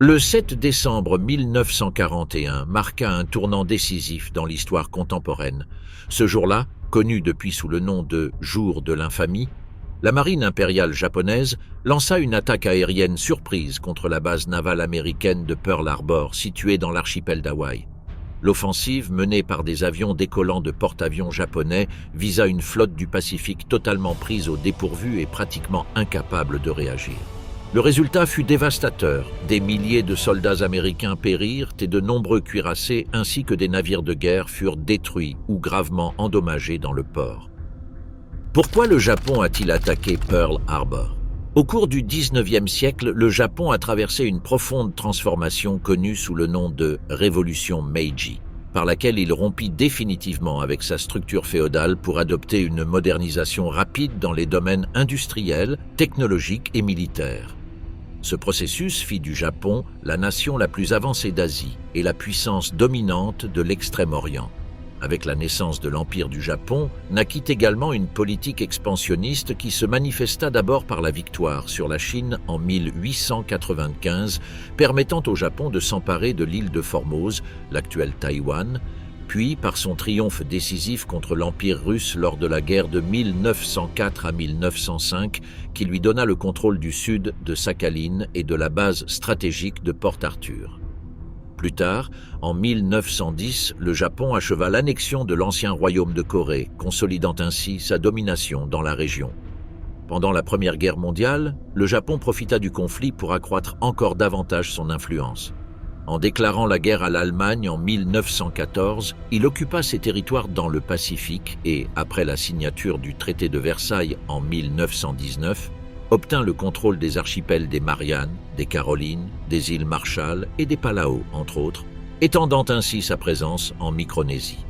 Le 7 décembre 1941 marqua un tournant décisif dans l'histoire contemporaine. Ce jour-là, connu depuis sous le nom de Jour de l'infamie, la marine impériale japonaise lança une attaque aérienne surprise contre la base navale américaine de Pearl Harbor, située dans l'archipel d'Hawaï. L'offensive, menée par des avions décollant de porte-avions japonais, visa une flotte du Pacifique totalement prise au dépourvu et pratiquement incapable de réagir. Le résultat fut dévastateur. Des milliers de soldats américains périrent et de nombreux cuirassés ainsi que des navires de guerre furent détruits ou gravement endommagés dans le port. Pourquoi le Japon a-t-il attaqué Pearl Harbor? Au cours du XIXe siècle, le Japon a traversé une profonde transformation connue sous le nom de Révolution Meiji, par laquelle il rompit définitivement avec sa structure féodale pour adopter une modernisation rapide dans les domaines industriels, technologiques et militaires. Ce processus fit du Japon la nation la plus avancée d'Asie et la puissance dominante de l'Extrême-Orient. Avec la naissance de l'Empire du Japon, naquit également une politique expansionniste qui se manifesta d'abord par la victoire sur la Chine en 1895, permettant au Japon de s'emparer de l'île de Formose, l'actuelle Taïwan, puis par son triomphe décisif contre l'Empire russe lors de la guerre de 1904 à 1905, qui lui donna le contrôle du sud de Sakhaline et de la base stratégique de Port Arthur. Plus tard, en 1910, le Japon acheva l'annexion de l'ancien royaume de Corée, consolidant ainsi sa domination dans la région. Pendant la Première Guerre mondiale, le Japon profita du conflit pour accroître encore davantage son influence. En déclarant la guerre à l'Allemagne en 1914, il occupa ses territoires dans le Pacifique et, après la signature du traité de Versailles en 1919, obtint le contrôle des archipels des Mariannes, des Carolines, des îles Marshall et des Palau, entre autres, étendant ainsi sa présence en Micronésie.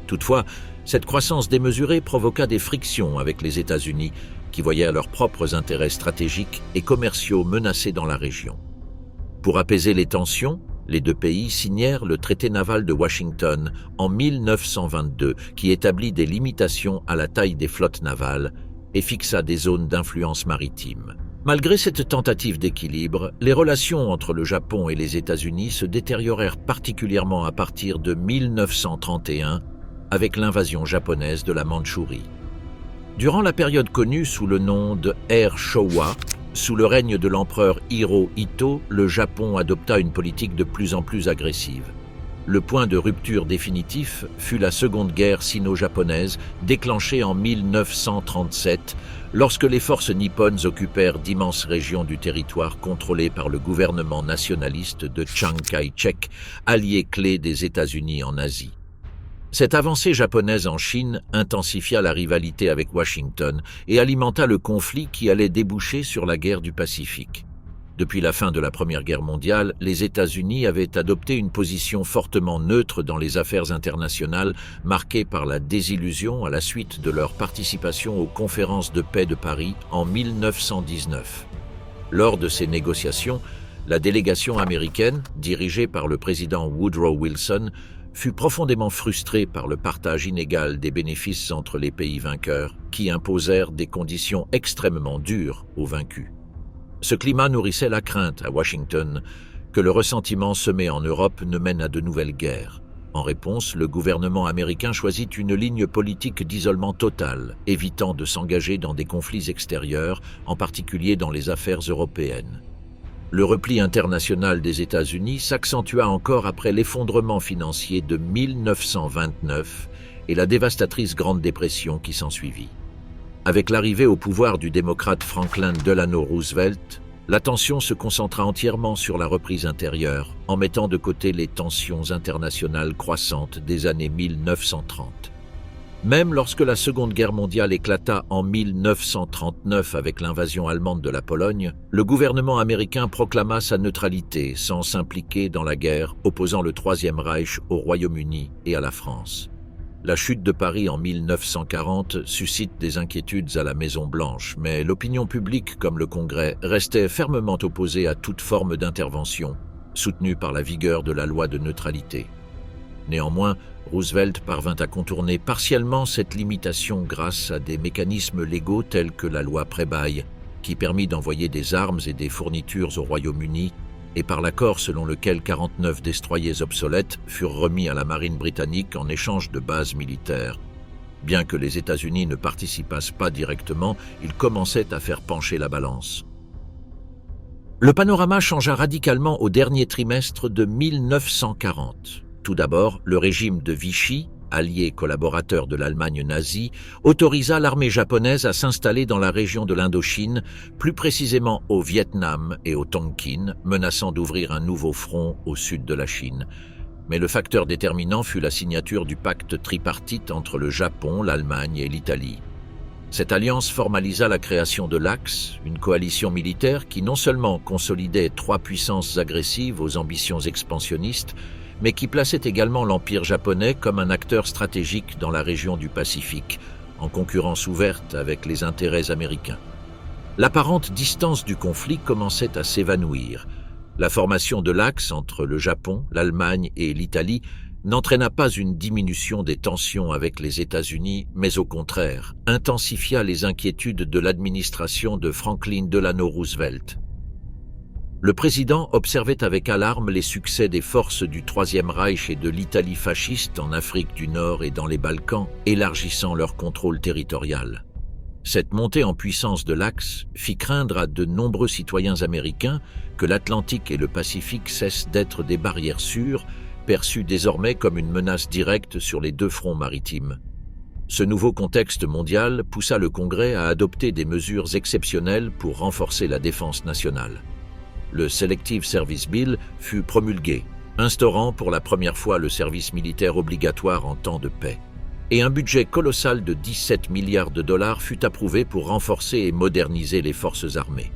Toutefois, cette croissance démesurée provoqua des frictions avec les États-Unis, qui voyaient leurs propres intérêts stratégiques et commerciaux menacés dans la région. Pour apaiser les tensions, les deux pays signèrent le traité naval de Washington en 1922, qui établit des limitations à la taille des flottes navales et fixa des zones d'influence maritime. Malgré cette tentative d'équilibre, les relations entre le Japon et les États-Unis se détériorèrent particulièrement à partir de 1931 avec l'invasion japonaise de la Mandchourie. Durant la période connue sous le nom de ère Showa, sous le règne de l'empereur Hirohito, le Japon adopta une politique de plus en plus agressive. Le point de rupture définitif fut la Seconde Guerre sino-japonaise, déclenchée en 1937, lorsque les forces nippones occupèrent d'immenses régions du territoire contrôlées par le gouvernement nationaliste de Chiang Kai-shek, allié clé des États-Unis en Asie. Cette avancée japonaise en Chine intensifia la rivalité avec Washington et alimenta le conflit qui allait déboucher sur la guerre du Pacifique. Depuis la fin de la Première Guerre mondiale, les États-Unis avaient adopté une position fortement neutre dans les affaires internationales, marquée par la désillusion à la suite de leur participation aux conférences de paix de Paris en 1919. Lors de ces négociations, la délégation américaine, dirigée par le président Woodrow Wilson, fut profondément frustrée par le partage inégal des bénéfices entre les pays vainqueurs, qui imposèrent des conditions extrêmement dures aux vaincus. Ce climat nourrissait la crainte à Washington que le ressentiment semé en Europe ne mène à de nouvelles guerres. En réponse, le gouvernement américain choisit une ligne politique d'isolement total, évitant de s'engager dans des conflits extérieurs, en particulier dans les affaires européennes. Le repli international des États-Unis s'accentua encore après l'effondrement financier de 1929 et la dévastatrice Grande Dépression qui s'ensuivit. Avec l'arrivée au pouvoir du démocrate Franklin Delano Roosevelt, l'attention se concentra entièrement sur la reprise intérieure, en mettant de côté les tensions internationales croissantes des années 1930. Même lorsque la Seconde Guerre mondiale éclata en 1939 avec l'invasion allemande de la Pologne, le gouvernement américain proclama sa neutralité sans s'impliquer dans la guerre opposant le Troisième Reich au Royaume-Uni et à la France. La chute de Paris en 1940 suscite des inquiétudes à la Maison-Blanche, mais l'opinion publique comme le Congrès restait fermement opposée à toute forme d'intervention, soutenue par la vigueur de la loi de neutralité. Néanmoins, Roosevelt parvint à contourner partiellement cette limitation grâce à des mécanismes légaux tels que la loi Prebail, qui permit d'envoyer des armes et des fournitures au Royaume-Uni, et par l'accord selon lequel 49 destroyers obsolètes furent remis à la marine britannique en échange de bases militaires. Bien que les États-Unis ne participassent pas directement, ils commençaient à faire pencher la balance. Le panorama changea radicalement au dernier trimestre de 1940. Tout d'abord, le régime de Vichy, allié collaborateur de l'Allemagne nazie, autorisa l'armée japonaise à s'installer dans la région de l'Indochine, plus précisément au Vietnam et au Tonkin, menaçant d'ouvrir un nouveau front au sud de la Chine. Mais le facteur déterminant fut la signature du pacte tripartite entre le Japon, l'Allemagne et l'Italie. Cette alliance formalisa la création de l'Axe, une coalition militaire qui non seulement consolidait trois puissances agressives aux ambitions expansionnistes, mais qui plaçait également l'Empire japonais comme un acteur stratégique dans la région du Pacifique, en concurrence ouverte avec les intérêts américains. L'apparente distance du conflit commençait à s'évanouir. La formation de l'Axe entre le Japon, l'Allemagne et l'Italie n'entraîna pas une diminution des tensions avec les États-Unis, mais au contraire, intensifia les inquiétudes de l'administration de Franklin Delano Roosevelt. Le président observait avec alarme les succès des forces du Troisième Reich et de l'Italie fasciste en Afrique du Nord et dans les Balkans, élargissant leur contrôle territorial. Cette montée en puissance de l'Axe fit craindre à de nombreux citoyens américains que l'Atlantique et le Pacifique cessent d'être des barrières sûres, perçues désormais comme une menace directe sur les deux fronts maritimes. Ce nouveau contexte mondial poussa le Congrès à adopter des mesures exceptionnelles pour renforcer la défense nationale. Le Selective Service Bill fut promulgué, instaurant pour la première fois le service militaire obligatoire en temps de paix. Et un budget colossal de 17 milliards de dollars fut approuvé pour renforcer et moderniser les forces armées.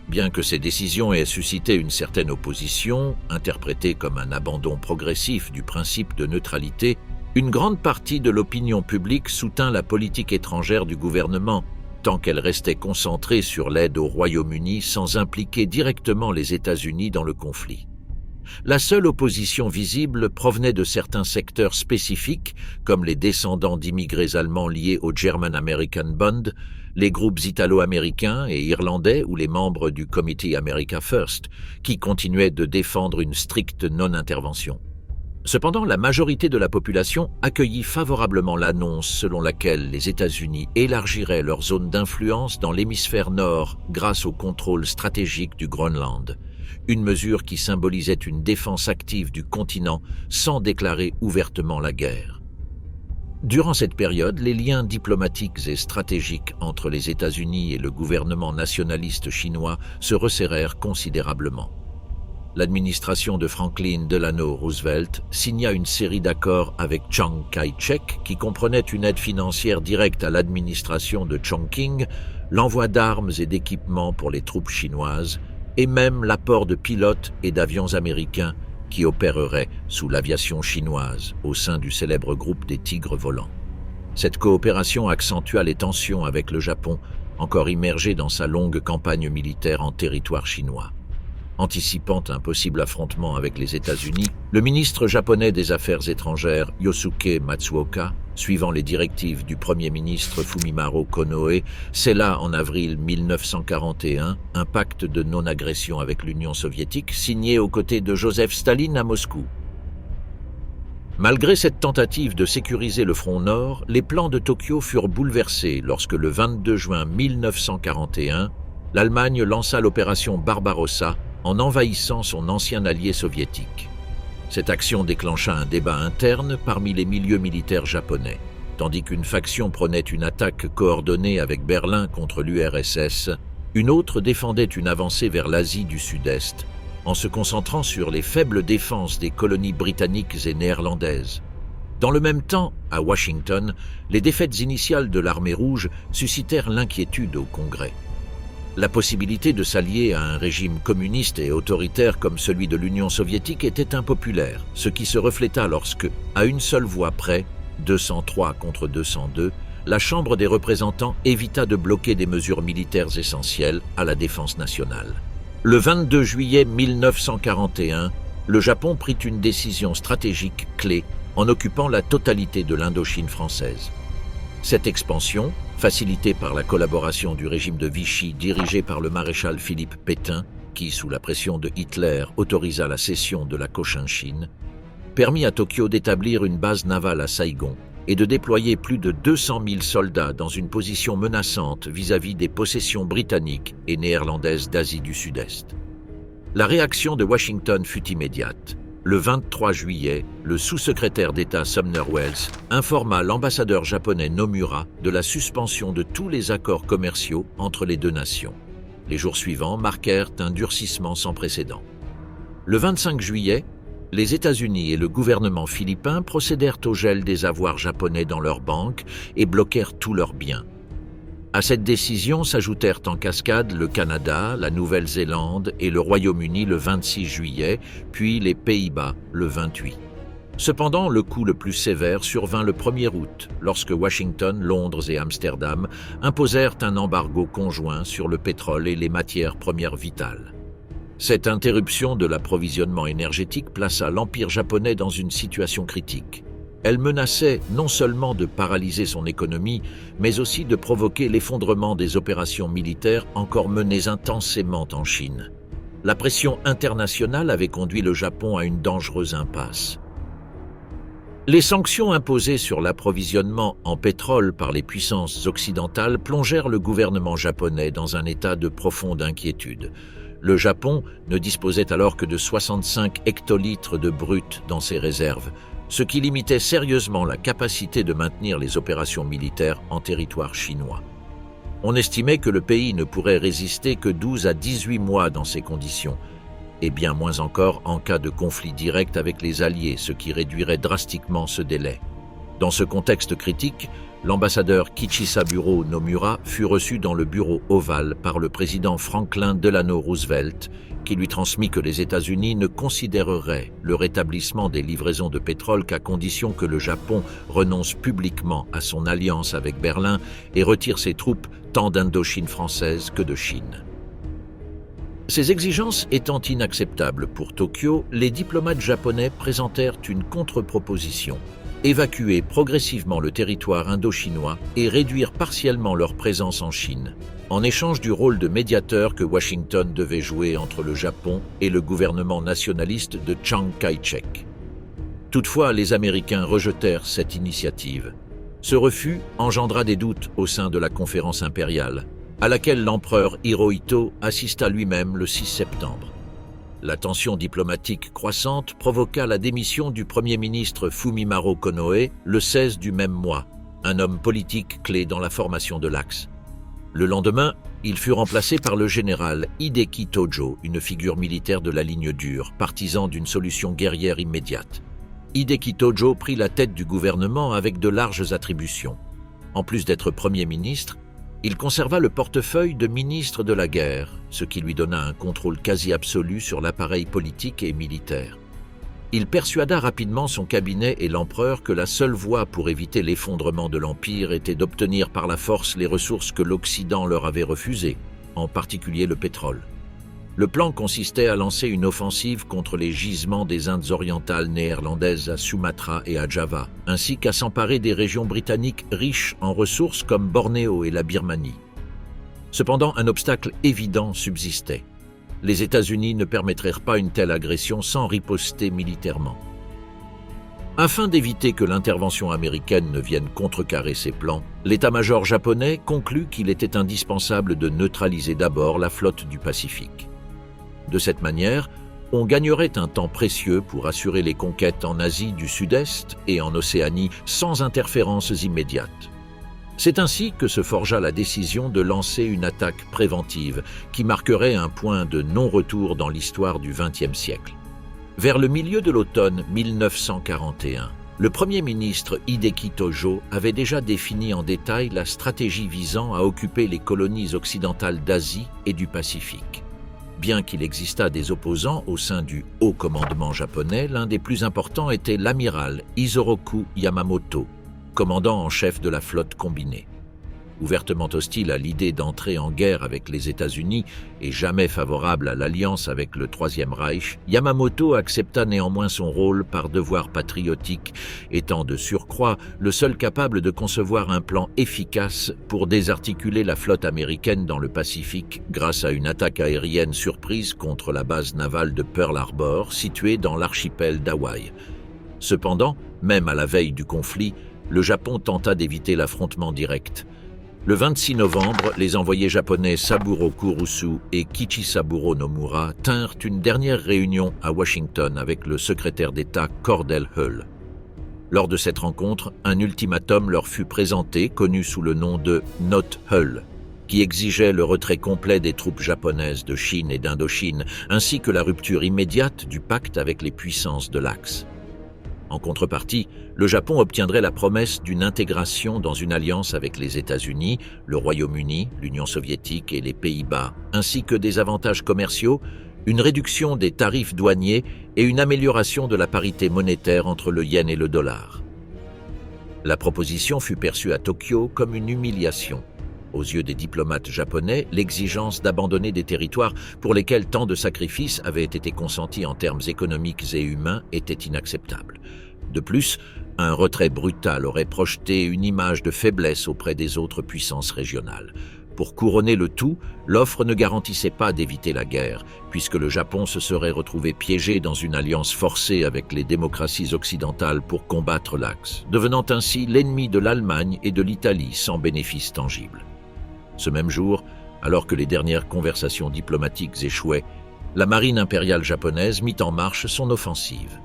Bien que ces décisions aient suscité une certaine opposition, interprétée comme un abandon progressif du principe de neutralité, une grande partie de l'opinion publique soutint la politique étrangère du gouvernement, tant qu'elle restait concentrée sur l'aide au Royaume-Uni sans impliquer directement les États-Unis dans le conflit. La seule opposition visible provenait de certains secteurs spécifiques, comme les descendants d'immigrés allemands liés au German American Bund, les groupes italo-américains et irlandais ou les membres du Committee America First, qui continuaient de défendre une stricte non-intervention. Cependant, la majorité de la population accueillit favorablement l'annonce selon laquelle les États-Unis élargiraient leur zone d'influence dans l'hémisphère nord grâce au contrôle stratégique du Groenland, une mesure qui symbolisait une défense active du continent sans déclarer ouvertement la guerre. Durant cette période, les liens diplomatiques et stratégiques entre les États-Unis et le gouvernement nationaliste chinois se resserrèrent considérablement. L'administration de Franklin Delano Roosevelt signa une série d'accords avec Chiang Kai-shek qui comprenaient une aide financière directe à l'administration de Chongqing, l'envoi d'armes et d'équipements pour les troupes chinoises et même l'apport de pilotes et d'avions américains qui opéreraient sous l'aviation chinoise au sein du célèbre groupe des Tigres volants. Cette coopération accentua les tensions avec le Japon, encore immergé dans sa longue campagne militaire en territoire chinois. Anticipant un possible affrontement avec les États-Unis, le ministre japonais des Affaires étrangères Yosuke Matsuoka, suivant les directives du Premier ministre Fumimaro Konoe, scella en avril 1941 un pacte de non-agression avec l'Union soviétique signé aux côtés de Joseph Staline à Moscou. Malgré cette tentative de sécuriser le front nord, les plans de Tokyo furent bouleversés lorsque le 22 juin 1941, l'Allemagne lança l'opération Barbarossa en envahissant son ancien allié soviétique. Cette action déclencha un débat interne parmi les milieux militaires japonais, tandis qu'une faction prônait une attaque coordonnée avec Berlin contre l'URSS, une autre défendait une avancée vers l'Asie du Sud-Est, en se concentrant sur les faibles défenses des colonies britanniques et néerlandaises. Dans le même temps, à Washington, les défaites initiales de l'armée rouge suscitèrent l'inquiétude au Congrès. La possibilité de s'allier à un régime communiste et autoritaire comme celui de l'Union soviétique était impopulaire, ce qui se refléta lorsque, à une seule voix près, 203 contre 202, la Chambre des représentants évita de bloquer des mesures militaires essentielles à la défense nationale. Le 22 juillet 1941, le Japon prit une décision stratégique clé en occupant la totalité de l'Indochine française. Cette expansion, facilitée par la collaboration du régime de Vichy dirigé par le maréchal Philippe Pétain, qui, sous la pression de Hitler, autorisa la cession de la Cochinchine, permit à Tokyo d'établir une base navale à Saïgon et de déployer plus de 200 000 soldats dans une position menaçante vis-à-vis des possessions britanniques et néerlandaises d'Asie du Sud-Est. La réaction de Washington fut immédiate. Le 23 juillet, le sous-secrétaire d'État Sumner Welles informa l'ambassadeur japonais Nomura de la suspension de tous les accords commerciaux entre les deux nations. Les jours suivants marquèrent un durcissement sans précédent. Le 25 juillet, les États-Unis et le gouvernement philippin procédèrent au gel des avoirs japonais dans leurs banques et bloquèrent tous leurs biens. À cette décision s'ajoutèrent en cascade le Canada, la Nouvelle-Zélande et le Royaume-Uni le 26 juillet, puis les Pays-Bas le 28. Cependant, le coup le plus sévère survint le 1er août, lorsque Washington, Londres et Amsterdam imposèrent un embargo conjoint sur le pétrole et les matières premières vitales. Cette interruption de l'approvisionnement énergétique plaça l'Empire japonais dans une situation critique. Elle menaçait non seulement de paralyser son économie, mais aussi de provoquer l'effondrement des opérations militaires encore menées intensément en Chine. La pression internationale avait conduit le Japon à une dangereuse impasse. Les sanctions imposées sur l'approvisionnement en pétrole par les puissances occidentales plongèrent le gouvernement japonais dans un état de profonde inquiétude. Le Japon ne disposait alors que de 65 hectolitres de brut dans ses réserves, ce qui limitait sérieusement la capacité de maintenir les opérations militaires en territoire chinois. On estimait que le pays ne pourrait résister que 12 à 18 mois dans ces conditions, et bien moins encore en cas de conflit direct avec les Alliés, ce qui réduirait drastiquement ce délai. Dans ce contexte critique, l'ambassadeur Kichisaburo Nomura fut reçu dans le bureau ovale par le président Franklin Delano Roosevelt, qui lui transmit que les États-Unis ne considéreraient le rétablissement des livraisons de pétrole qu'à condition que le Japon renonce publiquement à son alliance avec Berlin et retire ses troupes tant d'Indochine française que de Chine. Ces exigences étant inacceptables pour Tokyo, les diplomates japonais présentèrent une contre-proposition: évacuer progressivement le territoire indo-chinois et réduire partiellement leur présence en Chine, en échange du rôle de médiateur que Washington devait jouer entre le Japon et le gouvernement nationaliste de Chiang Kai-shek. Toutefois, les Américains rejetèrent cette initiative. Ce refus engendra des doutes au sein de la conférence impériale, à laquelle l'empereur Hirohito assista lui-même le 6 septembre. La tension diplomatique croissante provoqua la démission du Premier ministre Fumimaro Konoe le 16 du même mois, un homme politique clé dans la formation de l'Axe. Le lendemain, il fut remplacé par le général Hideki Tojo, une figure militaire de la ligne dure, partisan d'une solution guerrière immédiate. Hideki Tojo prit la tête du gouvernement avec de larges attributions. En plus d'être Premier ministre, il conserva le portefeuille de ministre de la guerre, ce qui lui donna un contrôle quasi absolu sur l'appareil politique et militaire. Il persuada rapidement son cabinet et l'empereur que la seule voie pour éviter l'effondrement de l'Empire était d'obtenir par la force les ressources que l'Occident leur avait refusées, en particulier le pétrole. Le plan consistait à lancer une offensive contre les gisements des Indes orientales néerlandaises à Sumatra et à Java, ainsi qu'à s'emparer des régions britanniques riches en ressources comme Bornéo et la Birmanie. Cependant, un obstacle évident subsistait. Les États-Unis ne permettraient pas une telle agression sans riposter militairement. Afin d'éviter que l'intervention américaine ne vienne contrecarrer ses plans, l'état-major japonais conclut qu'il était indispensable de neutraliser d'abord la flotte du Pacifique. De cette manière, on gagnerait un temps précieux pour assurer les conquêtes en Asie du Sud-Est et en Océanie sans interférences immédiates. C'est ainsi que se forgea la décision de lancer une attaque préventive qui marquerait un point de non-retour dans l'histoire du XXe siècle. Vers le milieu de l'automne 1941, le Premier ministre Hideki Tojo avait déjà défini en détail la stratégie visant à occuper les colonies occidentales d'Asie et du Pacifique. Bien qu'il existât des opposants au sein du haut commandement japonais, l'un des plus importants était l'amiral Isoroku Yamamoto, commandant en chef de la flotte combinée. Ouvertement hostile à l'idée d'entrer en guerre avec les États-Unis et jamais favorable à l'alliance avec le Troisième Reich, Yamamoto accepta néanmoins son rôle par devoir patriotique, étant de surcroît le seul capable de concevoir un plan efficace pour désarticuler la flotte américaine dans le Pacifique grâce à une attaque aérienne surprise contre la base navale de Pearl Harbor située dans l'archipel d'Hawaï. Cependant, même à la veille du conflit, le Japon tenta d'éviter l'affrontement direct. Le 26 novembre, les envoyés japonais Saburo Kurusu et Kichisaburo Nomura tinrent une dernière réunion à Washington avec le secrétaire d'État Cordell Hull. Lors de cette rencontre, un ultimatum leur fut présenté, connu sous le nom de Note Hull, qui exigeait le retrait complet des troupes japonaises de Chine et d'Indochine, ainsi que la rupture immédiate du pacte avec les puissances de l'Axe. En contrepartie, le Japon obtiendrait la promesse d'une intégration dans une alliance avec les États-Unis, le Royaume-Uni, l'Union soviétique et les Pays-Bas, ainsi que des avantages commerciaux, une réduction des tarifs douaniers et une amélioration de la parité monétaire entre le yen et le dollar. La proposition fut perçue à Tokyo comme une humiliation. Aux yeux des diplomates japonais, l'exigence d'abandonner des territoires pour lesquels tant de sacrifices avaient été consentis en termes économiques et humains était inacceptable. De plus, un retrait brutal aurait projeté une image de faiblesse auprès des autres puissances régionales. Pour couronner le tout, l'offre ne garantissait pas d'éviter la guerre, puisque le Japon se serait retrouvé piégé dans une alliance forcée avec les démocraties occidentales pour combattre l'Axe, devenant ainsi l'ennemi de l'Allemagne et de l'Italie sans bénéfice tangible. Ce même jour, alors que les dernières conversations diplomatiques échouaient, la marine impériale japonaise mit en marche son offensive.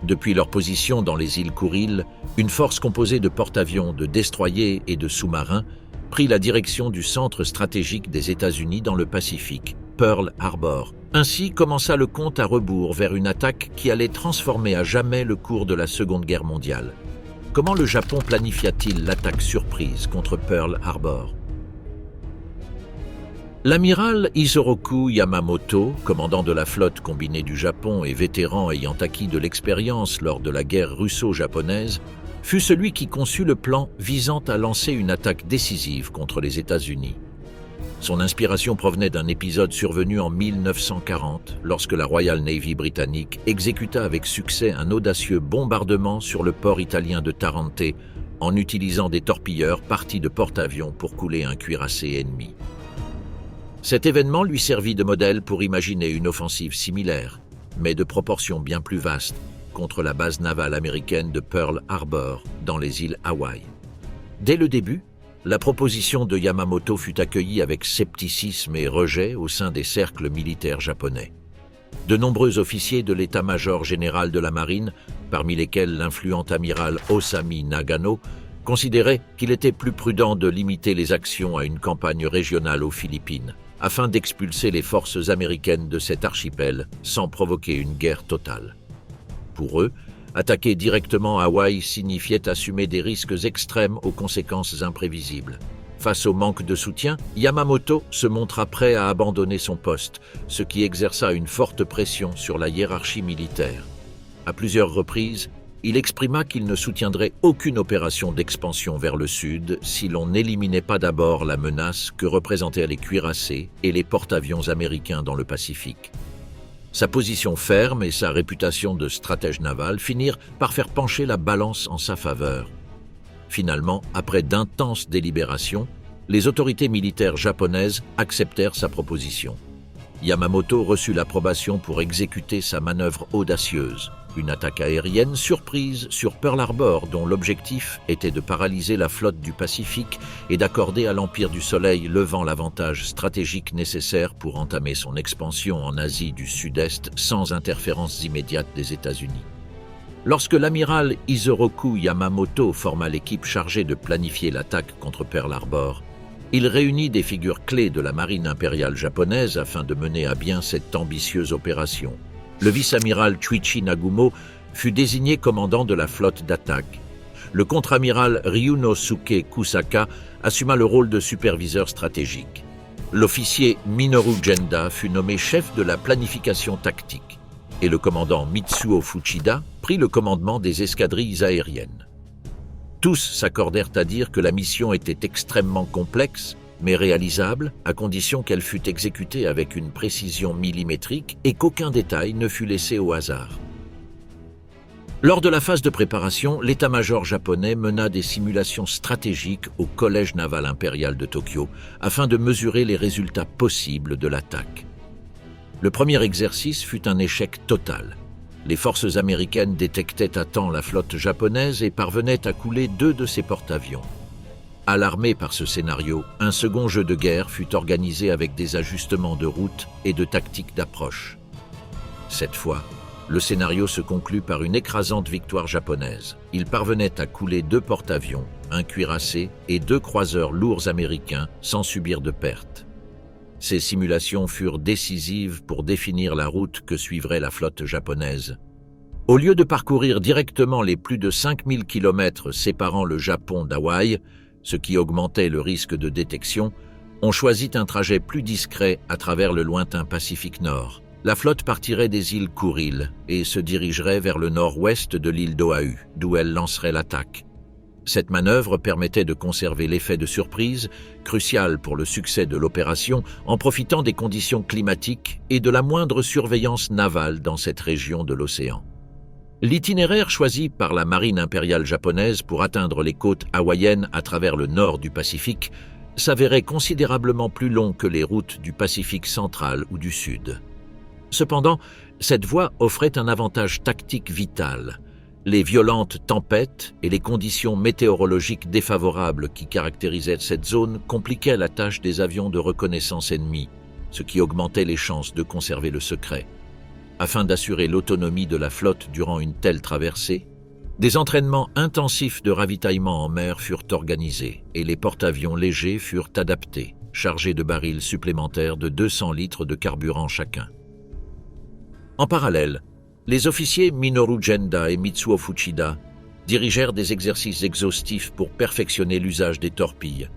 Depuis leur position dans les îles Kuril, une force composée de porte-avions, de destroyers et de sous-marins prit la direction du centre stratégique des États-Unis dans le Pacifique, Pearl Harbor. Ainsi commença le compte à rebours vers une attaque qui allait transformer à jamais le cours de la Seconde Guerre mondiale. Comment le Japon planifia-t-il l'attaque surprise contre Pearl Harbor ? L'amiral Isoroku Yamamoto, commandant de la flotte combinée du Japon et vétéran ayant acquis de l'expérience lors de la guerre russo-japonaise, fut celui qui conçut le plan visant à lancer une attaque décisive contre les États-Unis. Son inspiration provenait d'un épisode survenu en 1940, lorsque la Royal Navy britannique exécuta avec succès un audacieux bombardement sur le port italien de Tarente en utilisant des torpilleurs partis de porte-avions pour couler un cuirassé ennemi. Cet événement lui servit de modèle pour imaginer une offensive similaire, mais de proportions bien plus vastes, contre la base navale américaine de Pearl Harbor, dans les îles Hawaï. Dès le début, la proposition de Yamamoto fut accueillie avec scepticisme et rejet au sein des cercles militaires japonais. De nombreux officiers de l'état-major général de la marine, parmi lesquels l'influent amiral Osami Nagano, considéraient qu'il était plus prudent de limiter les actions à une campagne régionale aux Philippines, afin d'expulser les forces américaines de cet archipel sans provoquer une guerre totale. Pour eux, attaquer directement Hawaï signifiait assumer des risques extrêmes aux conséquences imprévisibles. Face au manque de soutien, Yamamoto se montra prêt à abandonner son poste, ce qui exerça une forte pression sur la hiérarchie militaire. À plusieurs reprises, il exprima qu'il ne soutiendrait aucune opération d'expansion vers le sud si l'on n'éliminait pas d'abord la menace que représentaient les cuirassés et les porte-avions américains dans le Pacifique. Sa position ferme et sa réputation de stratège naval finirent par faire pencher la balance en sa faveur. Finalement, après d'intenses délibérations, les autorités militaires japonaises acceptèrent sa proposition. Yamamoto reçut l'approbation pour exécuter sa manœuvre audacieuse, une attaque aérienne surprise sur Pearl Harbor dont l'objectif était de paralyser la flotte du Pacifique et d'accorder à l'Empire du Soleil levant l'avantage stratégique nécessaire pour entamer son expansion en Asie du Sud-Est sans interférence immédiate des États-Unis. Lorsque l'amiral Isoroku Yamamoto forma l'équipe chargée de planifier l'attaque contre Pearl Harbor, il réunit des figures clés de la marine impériale japonaise afin de mener à bien cette ambitieuse opération. Le vice-amiral Chuichi Nagumo fut désigné commandant de la flotte d'attaque. Le contre-amiral Ryunosuke Kusaka assuma le rôle de superviseur stratégique. L'officier Minoru Genda fut nommé chef de la planification tactique et le commandant Mitsuo Fuchida prit le commandement des escadrilles aériennes. Tous s'accordèrent à dire que la mission était extrêmement complexe, mais réalisable, à condition qu'elle fût exécutée avec une précision millimétrique et qu'aucun détail ne fût laissé au hasard. Lors de la phase de préparation, l'état-major japonais mena des simulations stratégiques au Collège naval impérial de Tokyo afin de mesurer les résultats possibles de l'attaque. Le premier exercice fut un échec total. Les forces américaines détectaient à temps la flotte japonaise et parvenaient à couler 2 de ses porte-avions. Alarmé par ce scénario, un second jeu de guerre fut organisé avec des ajustements de route et de tactiques d'approche. Cette fois, le scénario se conclut par une écrasante victoire japonaise. Ils parvenaient à couler 2 porte-avions, un cuirassé et 2 croiseurs lourds américains sans subir de pertes. Ces simulations furent décisives pour définir la route que suivrait la flotte japonaise. Au lieu de parcourir directement les plus de 5000 km séparant le Japon d'Hawaï, ce qui augmentait le risque de détection, on choisit un trajet plus discret à travers le lointain Pacifique Nord. La flotte partirait des îles Kuril et se dirigerait vers le nord-ouest de l'île d'Oahu, d'où elle lancerait l'attaque. Cette manœuvre permettait de conserver l'effet de surprise, crucial pour le succès de l'opération, en profitant des conditions climatiques et de la moindre surveillance navale dans cette région de l'océan. L'itinéraire choisi par la marine impériale japonaise pour atteindre les côtes hawaïennes à travers le nord du Pacifique s'avérait considérablement plus long que les routes du Pacifique central ou du sud. Cependant, cette voie offrait un avantage tactique vital. Les violentes tempêtes et les conditions météorologiques défavorables qui caractérisaient cette zone compliquaient la tâche des avions de reconnaissance ennemis, ce qui augmentait les chances de conserver le secret. Afin d'assurer l'autonomie de la flotte durant une telle traversée, des entraînements intensifs de ravitaillement en mer furent organisés et les porte-avions légers furent adaptés, chargés de barils supplémentaires de 200 litres de carburant chacun. En parallèle, les officiers Minoru Genda et Mitsuo Fuchida dirigèrent des exercices exhaustifs pour perfectionner l'usage des torpilles.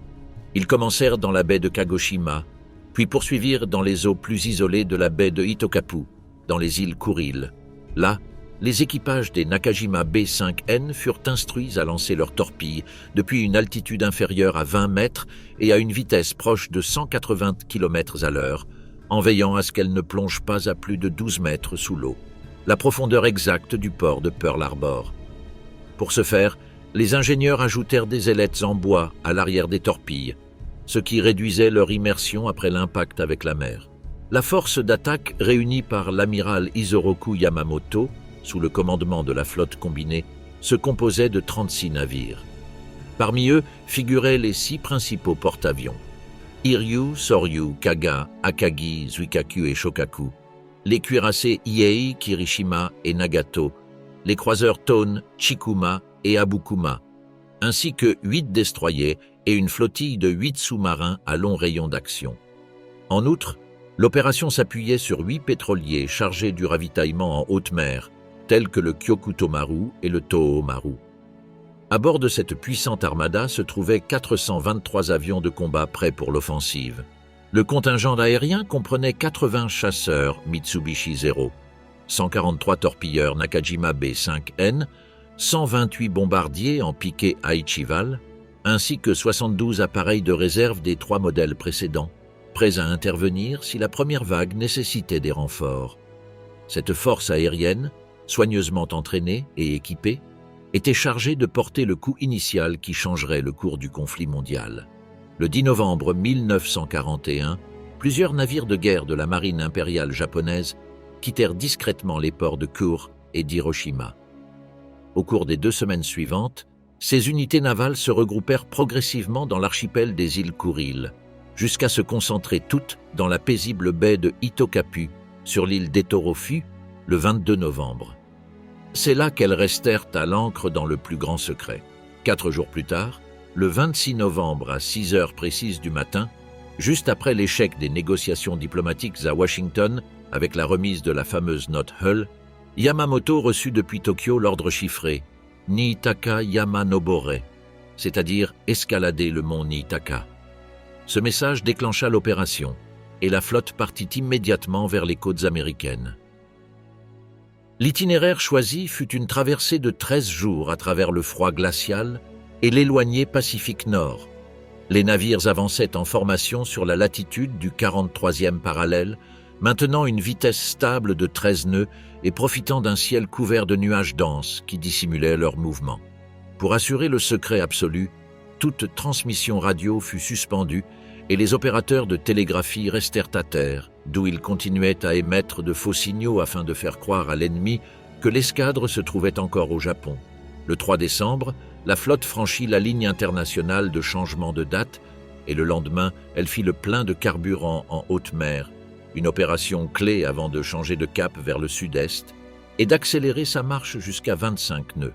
Ils commencèrent dans la baie de Kagoshima, puis poursuivirent dans les eaux plus isolées de la baie de Itokapu, dans les îles Kuril. Là, les équipages des Nakajima B5N furent instruits à lancer leurs torpilles depuis une altitude inférieure à 20 mètres et à une vitesse proche de 180 km à l'heure, en veillant à ce qu'elles ne plongent pas à plus de 12 mètres sous l'eau, la profondeur exacte du port de Pearl Harbor. Pour ce faire, les ingénieurs ajoutèrent des ailettes en bois à l'arrière des torpilles, ce qui réduisait leur immersion après l'impact avec la mer. La force d'attaque réunie par l'amiral Isoroku Yamamoto, sous le commandement de la flotte combinée, se composait de 36 navires. Parmi eux figuraient les 6 principaux porte-avions: Hiryu, Soryu, Kaga, Akagi, Zuikaku et Shokaku, les cuirassés Iei, Kirishima et Nagato, les croiseurs Tone, Chikuma et Abukuma, ainsi que 8 destroyers et une flottille de 8 sous-marins à long rayon d'action. En outre, l'opération s'appuyait sur 8 pétroliers chargés du ravitaillement en haute mer, tels que le Kyokuto-maru et le Toho-maru. À bord de cette puissante armada se trouvaient 423 avions de combat prêts pour l'offensive. Le contingent aérien comprenait 80 chasseurs Mitsubishi Zero, 143 torpilleurs Nakajima B5N, 128 bombardiers en piqué Aichival, ainsi que 72 appareils de réserve des 3 modèles précédents, prêts à intervenir si la première vague nécessitait des renforts. Cette force aérienne, soigneusement entraînée et équipée, était chargée de porter le coup initial qui changerait le cours du conflit mondial. Le 10 novembre 1941, plusieurs navires de guerre de la marine impériale japonaise quittèrent discrètement les ports de Kure et d'Hiroshima. Au cours des 2 semaines suivantes, ces unités navales se regroupèrent progressivement dans l'archipel des îles Kuril, jusqu'à se concentrer toutes dans la paisible baie de Itokapu, sur l'île d'Etorofu, le 22 novembre. C'est là qu'elles restèrent à l'ancre dans le plus grand secret. 4 jours plus tard, le 26 novembre à 6 heures précises du matin, juste après l'échec des négociations diplomatiques à Washington avec la remise de la fameuse note Hull, Yamamoto reçut depuis Tokyo l'ordre chiffré « Niitaka Yamanobore », c'est-à-dire « escalader le mont Niitaka ». Ce message déclencha l'opération et la flotte partit immédiatement vers les côtes américaines. L'itinéraire choisi fut une traversée de 13 jours à travers le froid glacial, et l'éloigné Pacifique Nord. Les navires avançaient en formation sur la latitude du 43e parallèle, maintenant une vitesse stable de 13 nœuds et profitant d'un ciel couvert de nuages denses qui dissimulaient leurs mouvements. Pour assurer le secret absolu, toute transmission radio fut suspendue et les opérateurs de télégraphie restèrent à terre, d'où ils continuaient à émettre de faux signaux afin de faire croire à l'ennemi que l'escadre se trouvait encore au Japon. Le 3 décembre, la flotte franchit la ligne internationale de changement de date et le lendemain, elle fit le plein de carburant en haute mer, une opération clé avant de changer de cap vers le sud-est et d'accélérer sa marche jusqu'à 25 nœuds.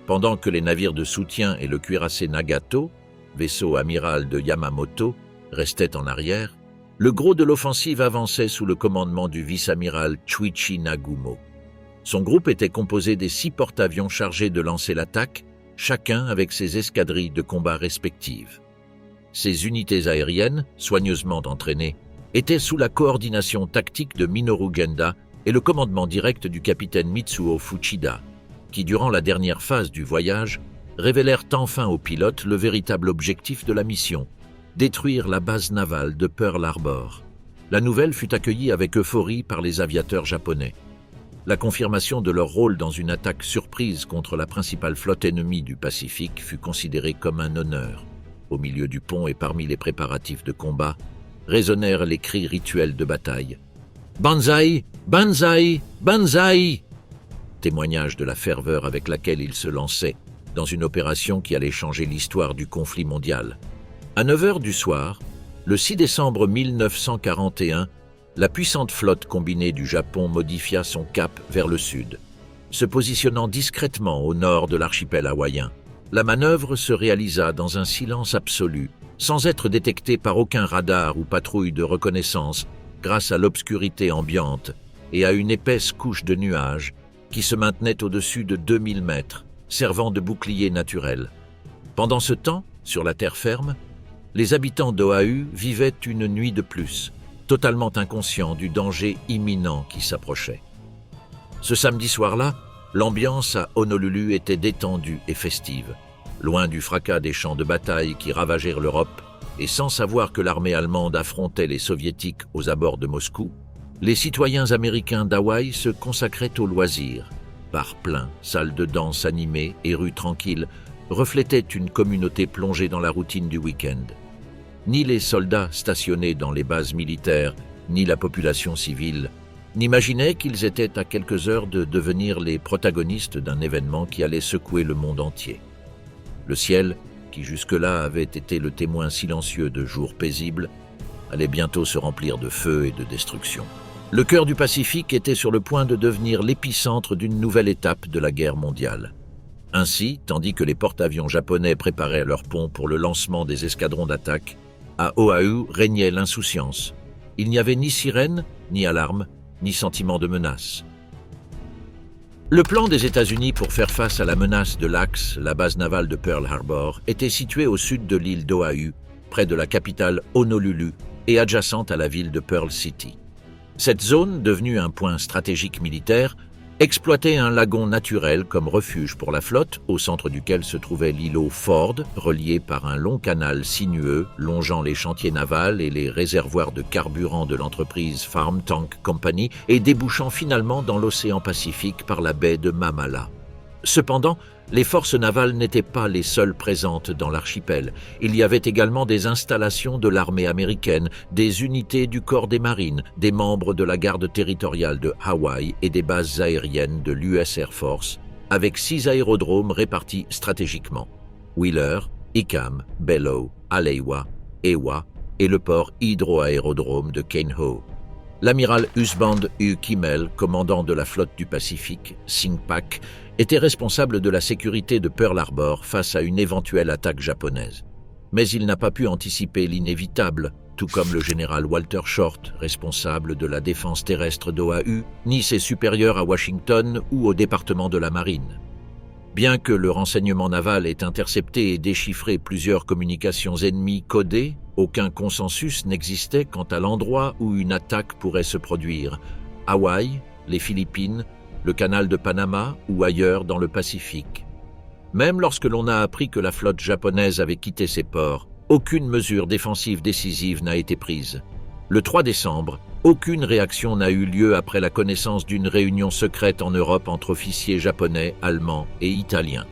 Pendant que les navires de soutien et le cuirassé Nagato, vaisseau amiral de Yamamoto, restaient en arrière, le gros de l'offensive avançait sous le commandement du vice-amiral Chuichi Nagumo. Son groupe était composé des 6 porte-avions chargés de lancer l'attaque, chacun avec ses escadrilles de combat respectives. Ces unités aériennes, soigneusement entraînées, étaient sous la coordination tactique de Minoru Genda et le commandement direct du capitaine Mitsuo Fuchida, qui, durant la dernière phase du voyage, révélèrent enfin aux pilotes le véritable objectif de la mission, détruire la base navale de Pearl Harbor. La nouvelle fut accueillie avec euphorie par les aviateurs japonais. La confirmation de leur rôle dans une attaque surprise contre la principale flotte ennemie du Pacifique fut considérée comme un honneur. Au milieu du pont et parmi les préparatifs de combat, résonnèrent les cris rituels de bataille. « Banzai! Banzai! Banzai !» Témoignage de la ferveur avec laquelle ils se lançaient dans une opération qui allait changer l'histoire du conflit mondial. À 9 heures du soir, le 6 décembre 1941, la puissante flotte combinée du Japon modifia son cap vers le sud, se positionnant discrètement au nord de l'archipel hawaïen. La manœuvre se réalisa dans un silence absolu, sans être détectée par aucun radar ou patrouille de reconnaissance, grâce à l'obscurité ambiante et à une épaisse couche de nuages qui se maintenait au-dessus de 2000 mètres, servant de bouclier naturel. Pendant ce temps, sur la terre ferme, les habitants d'Oahu vivaient une nuit de plus, totalement inconscients du danger imminent qui s'approchait. Ce samedi soir-là, l'ambiance à Honolulu était détendue et festive. Loin du fracas des champs de bataille qui ravagèrent l'Europe, et sans savoir que l'armée allemande affrontait les soviétiques aux abords de Moscou, les citoyens américains d'Hawaï se consacraient aux loisirs. Bars pleins, salles de danse animées et rues tranquilles reflétaient une communauté plongée dans la routine du week-end. Ni les soldats stationnés dans les bases militaires, ni la population civile n'imaginaient qu'ils étaient à quelques heures de devenir les protagonistes d'un événement qui allait secouer le monde entier. Le ciel, qui jusque-là avait été le témoin silencieux de jours paisibles, allait bientôt se remplir de feu et de destruction. Le cœur du Pacifique était sur le point de devenir l'épicentre d'une nouvelle étape de la guerre mondiale. Ainsi, tandis que les porte-avions japonais préparaient leurs ponts pour le lancement des escadrons d'attaque, à Oahu régnait l'insouciance. Il n'y avait ni sirène, ni alarme, ni sentiment de menace. Le plan des États-Unis pour faire face à la menace de l'Axe, la base navale de Pearl Harbor, était situé au sud de l'île d'Oahu, près de la capitale Honolulu et adjacente à la ville de Pearl City. Cette zone, devenue un point stratégique militaire, exploitait un lagon naturel comme refuge pour la flotte, au centre duquel se trouvait l'îlot Ford, relié par un long canal sinueux longeant les chantiers navals et les réservoirs de carburant de l'entreprise Farm Tank Company et débouchant finalement dans l'océan Pacifique par la baie de Mamala. Cependant, les forces navales n'étaient pas les seules présentes dans l'archipel. Il y avait également des installations de l'armée américaine, des unités du corps des marines, des membres de la garde territoriale de Hawaï et des bases aériennes de l'US Air Force, avec 6 aérodromes répartis stratégiquement. Wheeler, Hickam, Bellow, Aleiwa, Ewa et le port hydroaérodrome de Kaneohe. L'amiral Husband U. Kimmel, commandant de la flotte du Pacifique, SINGPAC, était responsable de la sécurité de Pearl Harbor face à une éventuelle attaque japonaise. Mais il n'a pas pu anticiper l'inévitable, tout comme le général Walter Short, responsable de la défense terrestre d'Oahu, ni ses supérieurs à Washington ou au département de la Marine. Bien que le renseignement naval ait intercepté et déchiffré plusieurs communications ennemies codées, aucun consensus n'existait quant à l'endroit où une attaque pourrait se produire. Hawaï, les Philippines, le canal de Panama ou ailleurs dans le Pacifique. Même lorsque l'on a appris que la flotte japonaise avait quitté ses ports, aucune mesure défensive décisive n'a été prise. Le 3 décembre, aucune réaction n'a eu lieu après la connaissance d'une réunion secrète en Europe entre officiers japonais, allemands et italiens.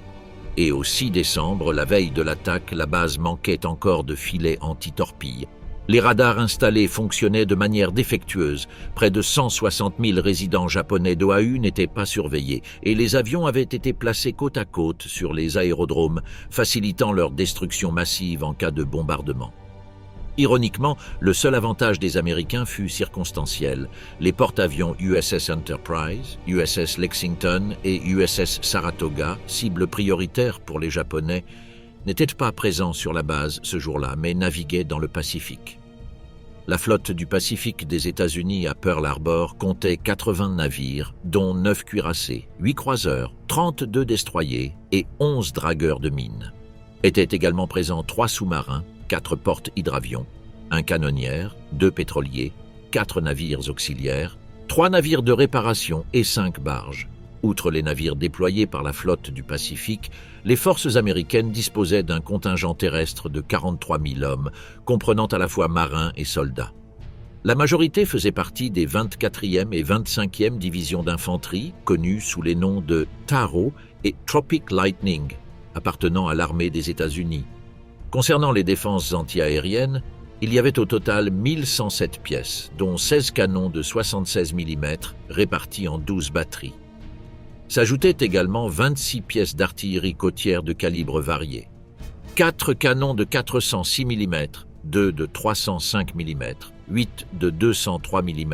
Et au 6 décembre, la veille de l'attaque, la base manquait encore de filets anti-torpilles. Les radars installés fonctionnaient de manière défectueuse. Près de 160 000 résidents japonais d'Oahu n'étaient pas surveillés et les avions avaient été placés côte à côte sur les aérodromes, facilitant leur destruction massive en cas de bombardement. Ironiquement, le seul avantage des Américains fut circonstanciel. Les porte-avions USS Enterprise, USS Lexington et USS Saratoga, cibles prioritaires pour les Japonais, n'étaient pas présents sur la base ce jour-là, mais naviguaient dans le Pacifique. La flotte du Pacifique des États-Unis à Pearl Harbor comptait 80 navires, dont 9 cuirassés, 8 croiseurs, 32 destroyers et 11 dragueurs de mines. Étaient également présents 3 sous-marins, 4 porte-hydravions, un canonnière, 2 pétroliers, 4 navires auxiliaires, 3 navires de réparation et 5 barges. Outre les navires déployés par la flotte du Pacifique, les forces américaines disposaient d'un contingent terrestre de 43 000 hommes, comprenant à la fois marins et soldats. La majorité faisait partie des 24e et 25e divisions d'infanterie, connues sous les noms de Taro et Tropic Lightning, appartenant à l'armée des États-Unis. Concernant les défenses antiaériennes, il y avait au total 1107 pièces, dont 16 canons de 76 mm répartis en 12 batteries. S'ajoutaient également 26 pièces d'artillerie côtière de calibres variés, 4 canons de 406 mm, 2 de 305 mm, 8 de 203 mm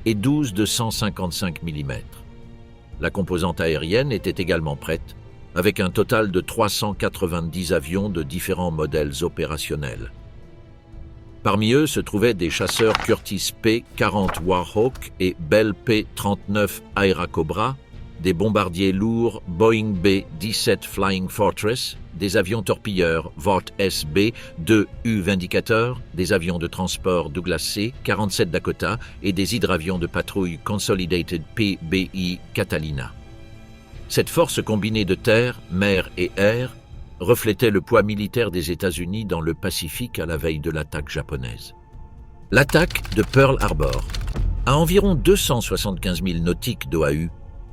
et 12 de 155 mm. La composante aérienne était également prête, avec un total de 390 avions de différents modèles opérationnels. Parmi eux se trouvaient des chasseurs Curtiss P-40 Warhawk et Bell P-39 Airacobra, des bombardiers lourds Boeing B-17 Flying Fortress, des avions torpilleurs Vought SB, 2 U-Vindicator, des avions de transport Douglas C-47 Dakota et des hydravions de patrouille Consolidated PBI Catalina. Cette force combinée de terre, mer et air reflétait le poids militaire des États-Unis dans le Pacifique à la veille de l'attaque japonaise. L'attaque de Pearl Harbor. À environ 275 000 nautiques d'Oahu,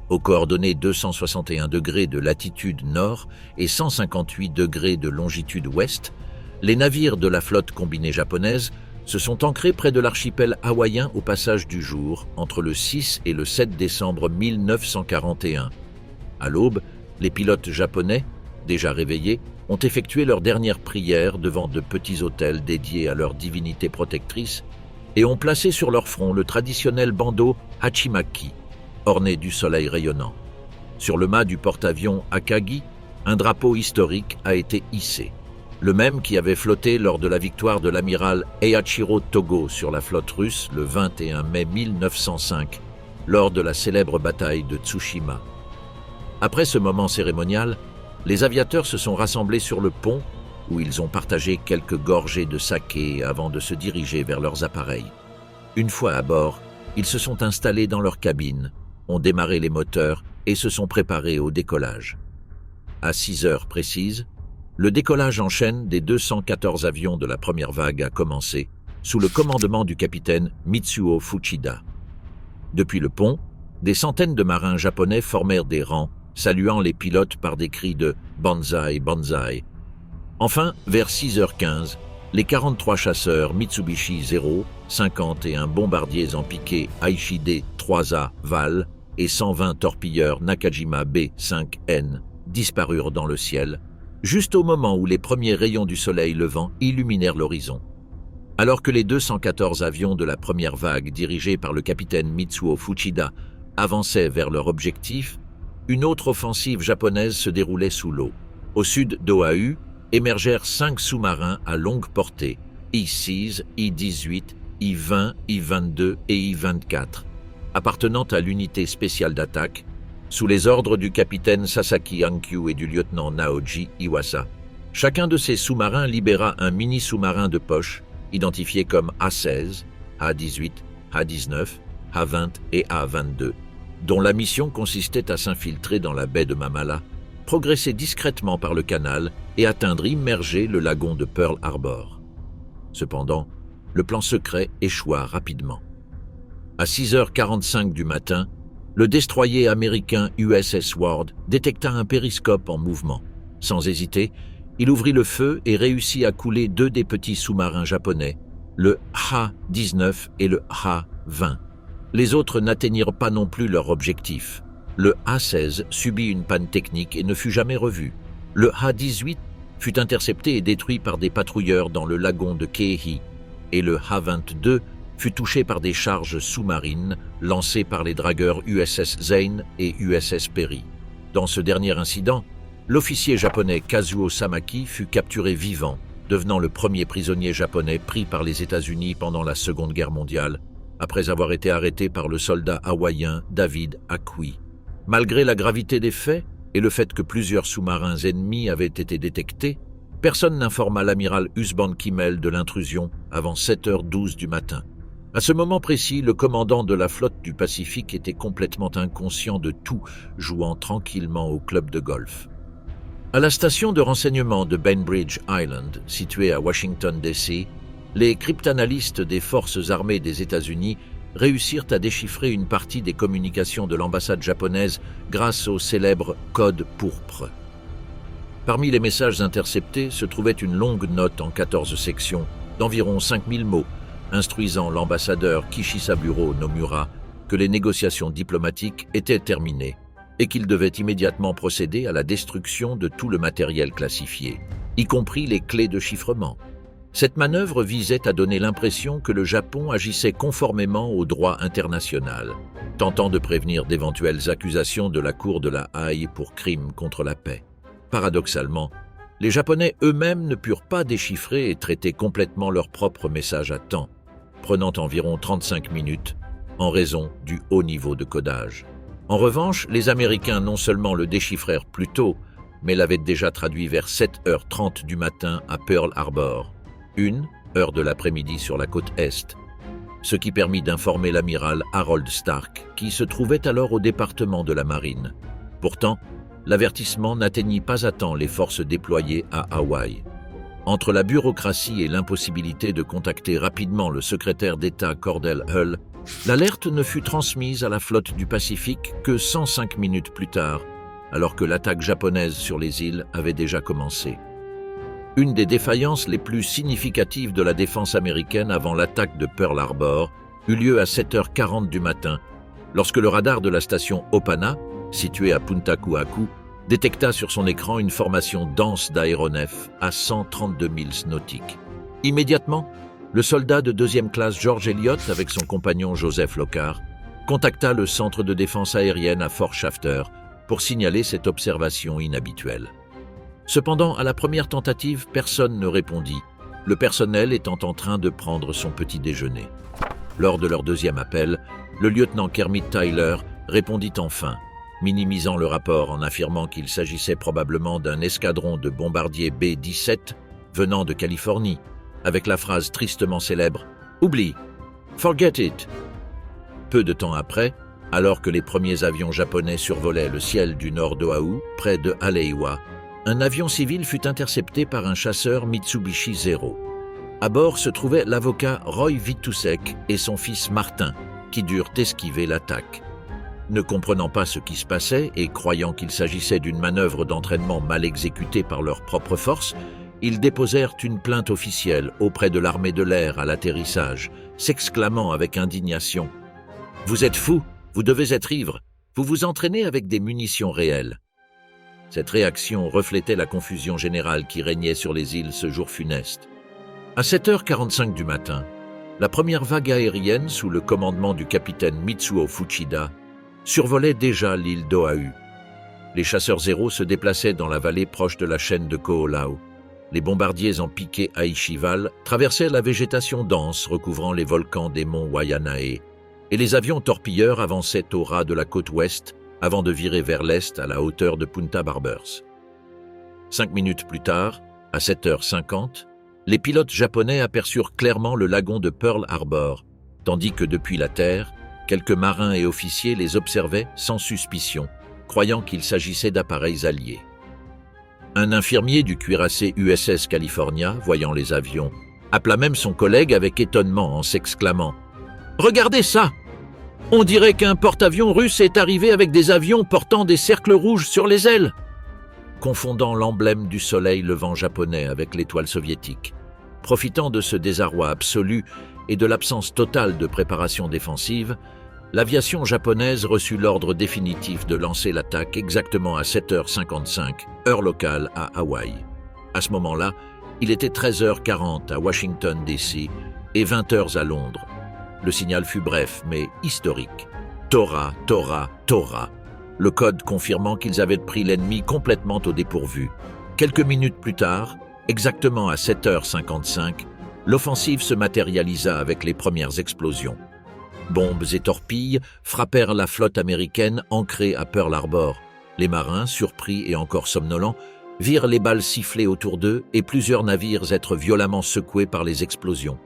aux coordonnées 261 degrés de latitude nord et 158 degrés de longitude ouest, les navires de la flotte combinée japonaise se sont ancrés près de l'archipel hawaïen au passage du jour entre le 6 et le 7 décembre 1941. À l'aube, les pilotes japonais, déjà réveillés, ont effectué leur dernière prière devant de petits autels dédiés à leur divinité protectrice et ont placé sur leur front le traditionnel bandeau Hachimaki, orné du soleil rayonnant. Sur le mât du porte-avions Akagi, un drapeau historique a été hissé, le même qui avait flotté lors de la victoire de l'amiral Eiichiro Togo sur la flotte russe le 21 mai 1905, lors de la célèbre bataille de Tsushima. Après ce moment cérémonial, les aviateurs se sont rassemblés sur le pont où ils ont partagé quelques gorgées de saké avant de se diriger vers leurs appareils. Une fois à bord, ils se sont installés dans leur cabine, ont démarré les moteurs et se sont préparés au décollage. À 6 heures précises, le décollage en chaîne des 214 avions de la première vague a commencé, sous le commandement du capitaine Mitsuo Fuchida. Depuis le pont, des centaines de marins japonais formèrent des rangs, saluant les pilotes par des cris de « Banzai, Banzai ». Enfin, vers 6h15, les 43 chasseurs Mitsubishi 0, 51 bombardiers en piqué Aishide 3A Val et 120 torpilleurs Nakajima B5N disparurent dans le ciel, juste au moment où les premiers rayons du soleil levant illuminèrent l'horizon. Alors que les 214 avions de la première vague dirigés par le capitaine Mitsuo Fuchida avançaient vers leur objectif, une autre offensive japonaise se déroulait sous l'eau. Au sud d'Oahu, émergèrent 5 sous-marins à longue portée, I-6, I-18, I-20, I-22 et I-24, appartenant à l'unité spéciale d'attaque, sous les ordres du capitaine Sasaki Hankyu et du lieutenant Naoji Iwasa. Chacun de ces sous-marins libéra un mini-sous-marin de poche, identifié comme A-16, A-18, A-19, A-20 et A-22, dont la mission consistait à s'infiltrer dans la baie de Mamala, progresser discrètement par le canal et atteindre immergé le lagon de Pearl Harbor. Cependant, le plan secret échoua rapidement. À 6h45 du matin, le destroyer américain USS Ward détecta un périscope en mouvement. Sans hésiter, il ouvrit le feu et réussit à couler 2 des petits sous-marins japonais, le Ha-19 et le Ha-20. Les autres n'atteignirent pas non plus leur objectif. Le Ha-16 subit une panne technique et ne fut jamais revu. Le Ha-18 fut intercepté et détruit par des patrouilleurs dans le lagon de Keehi, et le Ha-22 fut touché par des charges sous-marines lancées par les dragueurs USS Zane et USS Perry. Dans ce dernier incident, l'officier japonais Kazuo Samaki fut capturé vivant, devenant le premier prisonnier japonais pris par les États-Unis pendant la Seconde Guerre mondiale, après avoir été arrêté par le soldat hawaïen David Akui. Malgré la gravité des faits et le fait que plusieurs sous-marins ennemis avaient été détectés, personne n'informa l'amiral Usman Kimmel de l'intrusion avant 7h12 du matin. À ce moment précis, le commandant de la flotte du Pacifique était complètement inconscient de tout, jouant tranquillement au club de golf. À la station de renseignement de Bainbridge Island, située à Washington, D.C., les cryptanalystes des forces armées des États-Unis réussirent à déchiffrer une partie des communications de l'ambassade japonaise grâce au célèbre code pourpre. Parmi les messages interceptés se trouvait une longue note en 14 sections, d'environ 5000 mots, instruisant l'ambassadeur Kishisaburo Nomura que les négociations diplomatiques étaient terminées et qu'il devait immédiatement procéder à la destruction de tout le matériel classifié, y compris les clés de chiffrement. Cette manœuvre visait à donner l'impression que le Japon agissait conformément au droit international, tentant de prévenir d'éventuelles accusations de la Cour de la Haye pour crimes contre la paix. Paradoxalement, les Japonais eux-mêmes ne purent pas déchiffrer et traiter complètement leur propre message à temps, prenant environ 35 minutes en raison du haut niveau de codage. En revanche, les Américains non seulement le déchiffrèrent plus tôt, mais l'avaient déjà traduit vers 7h30 du matin à Pearl Harbor, 1h de l'après-midi sur la côte Est, ce qui permit d'informer l'amiral Harold Stark, qui se trouvait alors au département de la Marine. Pourtant, l'avertissement n'atteignit pas à temps les forces déployées à Hawaï. Entre la bureaucratie et l'impossibilité de contacter rapidement le secrétaire d'État Cordell Hull, l'alerte ne fut transmise à la flotte du Pacifique que 105 minutes plus tard, alors que l'attaque japonaise sur les îles avait déjà commencé. Une des défaillances les plus significatives de la défense américaine avant l'attaque de Pearl Harbor eut lieu à 7h40 du matin, lorsque le radar de la station Opana, située à Punta Kuaku, détecta sur son écran une formation dense d'aéronefs à 132 milles nautiques. Immédiatement, le soldat de deuxième classe George Elliott, avec son compagnon Joseph Lockhart, contacta le centre de défense aérienne à Fort Shafter pour signaler cette observation inhabituelle. Cependant, à la première tentative, personne ne répondit, le personnel étant en train de prendre son petit déjeuner. Lors de leur deuxième appel, le lieutenant Kermit Tyler répondit enfin, minimisant le rapport en affirmant qu'il s'agissait probablement d'un escadron de bombardiers B-17 venant de Californie, avec la phrase tristement célèbre « Oublie, forget it ». Peu de temps après, alors que les premiers avions japonais survolaient le ciel du nord d'Oahu, près de Haleiwa, un avion civil fut intercepté par un chasseur Mitsubishi Zero. À bord se trouvait l'avocat Roy Witusek et son fils Martin, qui durent esquiver l'attaque. Ne comprenant pas ce qui se passait et croyant qu'il s'agissait d'une manœuvre d'entraînement mal exécutée par leurs propres forces, ils déposèrent une plainte officielle auprès de l'armée de l'air à l'atterrissage, s'exclamant avec indignation « Vous êtes fous, vous devez être ivres, vous vous entraînez avec des munitions réelles ». Cette réaction reflétait la confusion générale qui régnait sur les îles ce jour funeste. À 7h45 du matin, la première vague aérienne sous le commandement du capitaine Mitsuo Fuchida survolait déjà l'île d'Oahu. Les chasseurs Zéro se déplaçaient dans la vallée proche de la chaîne de Koolau. Les bombardiers en piqué Aichival traversaient la végétation dense recouvrant les volcans des monts Waianae, et les avions torpilleurs avançaient au ras de la côte ouest avant de virer vers l'est à la hauteur de Punta Barbers. 5 minutes plus tard, à 7h50, les pilotes japonais aperçurent clairement le lagon de Pearl Harbor, tandis que depuis la terre, quelques marins et officiers les observaient sans suspicion, croyant qu'il s'agissait d'appareils alliés. Un infirmier du cuirassé USS California, voyant les avions, appela même son collègue avec étonnement en s'exclamant « Regardez ça! On dirait qu'un porte-avions russe est arrivé avec des avions portant des cercles rouges sur les ailes !» Confondant l'emblème du soleil levant japonais avec l'étoile soviétique. Profitant de ce désarroi absolu et de l'absence totale de préparation défensive, l'aviation japonaise reçut l'ordre définitif de lancer l'attaque exactement à 7h55, heure locale à Hawaï. À ce moment-là, il était 13h40 à Washington DC et 20h à Londres. Le signal fut bref, mais historique. Tora, Tora, Tora. Le code confirmant qu'ils avaient pris l'ennemi complètement au dépourvu. Quelques minutes plus tard, exactement à 7h55, l'offensive se matérialisa avec les premières explosions. Bombes et torpilles frappèrent la flotte américaine ancrée à Pearl Harbor. Les marins, surpris et encore somnolents, virent les balles siffler autour d'eux et plusieurs navires être violemment secoués par les explosions.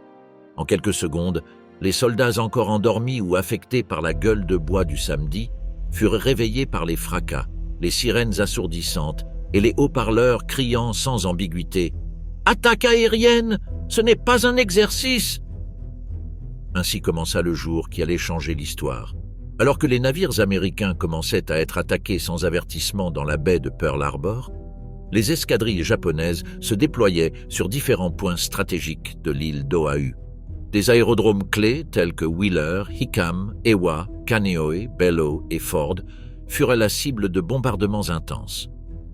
En quelques secondes, les soldats encore endormis ou affectés par la gueule de bois du samedi furent réveillés par les fracas, les sirènes assourdissantes et les haut-parleurs criant sans ambiguïté « Attaque aérienne, ce n'est pas un exercice !» Ainsi commença le jour qui allait changer l'histoire. Alors que les navires américains commençaient à être attaqués sans avertissement dans la baie de Pearl Harbor, les escadrilles japonaises se déployaient sur différents points stratégiques de l'île d'Oahu. Des aérodromes clés tels que Wheeler, Hickam, Ewa, Kaneohe, Bellow et Ford furent la cible de bombardements intenses.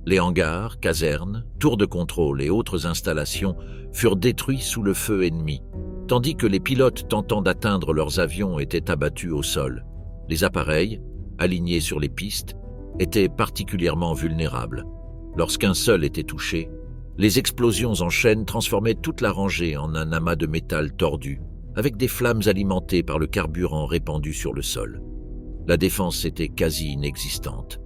Les hangars, casernes, tours de contrôle et autres installations furent détruits sous le feu ennemi, tandis que les pilotes tentant d'atteindre leurs avions étaient abattus au sol. Les appareils, alignés sur les pistes, étaient particulièrement vulnérables. Lorsqu'un seul était touché, les explosions en chaîne transformaient toute la rangée en un amas de métal tordu, avec des flammes alimentées par le carburant répandu sur le sol. La défense était quasi inexistante.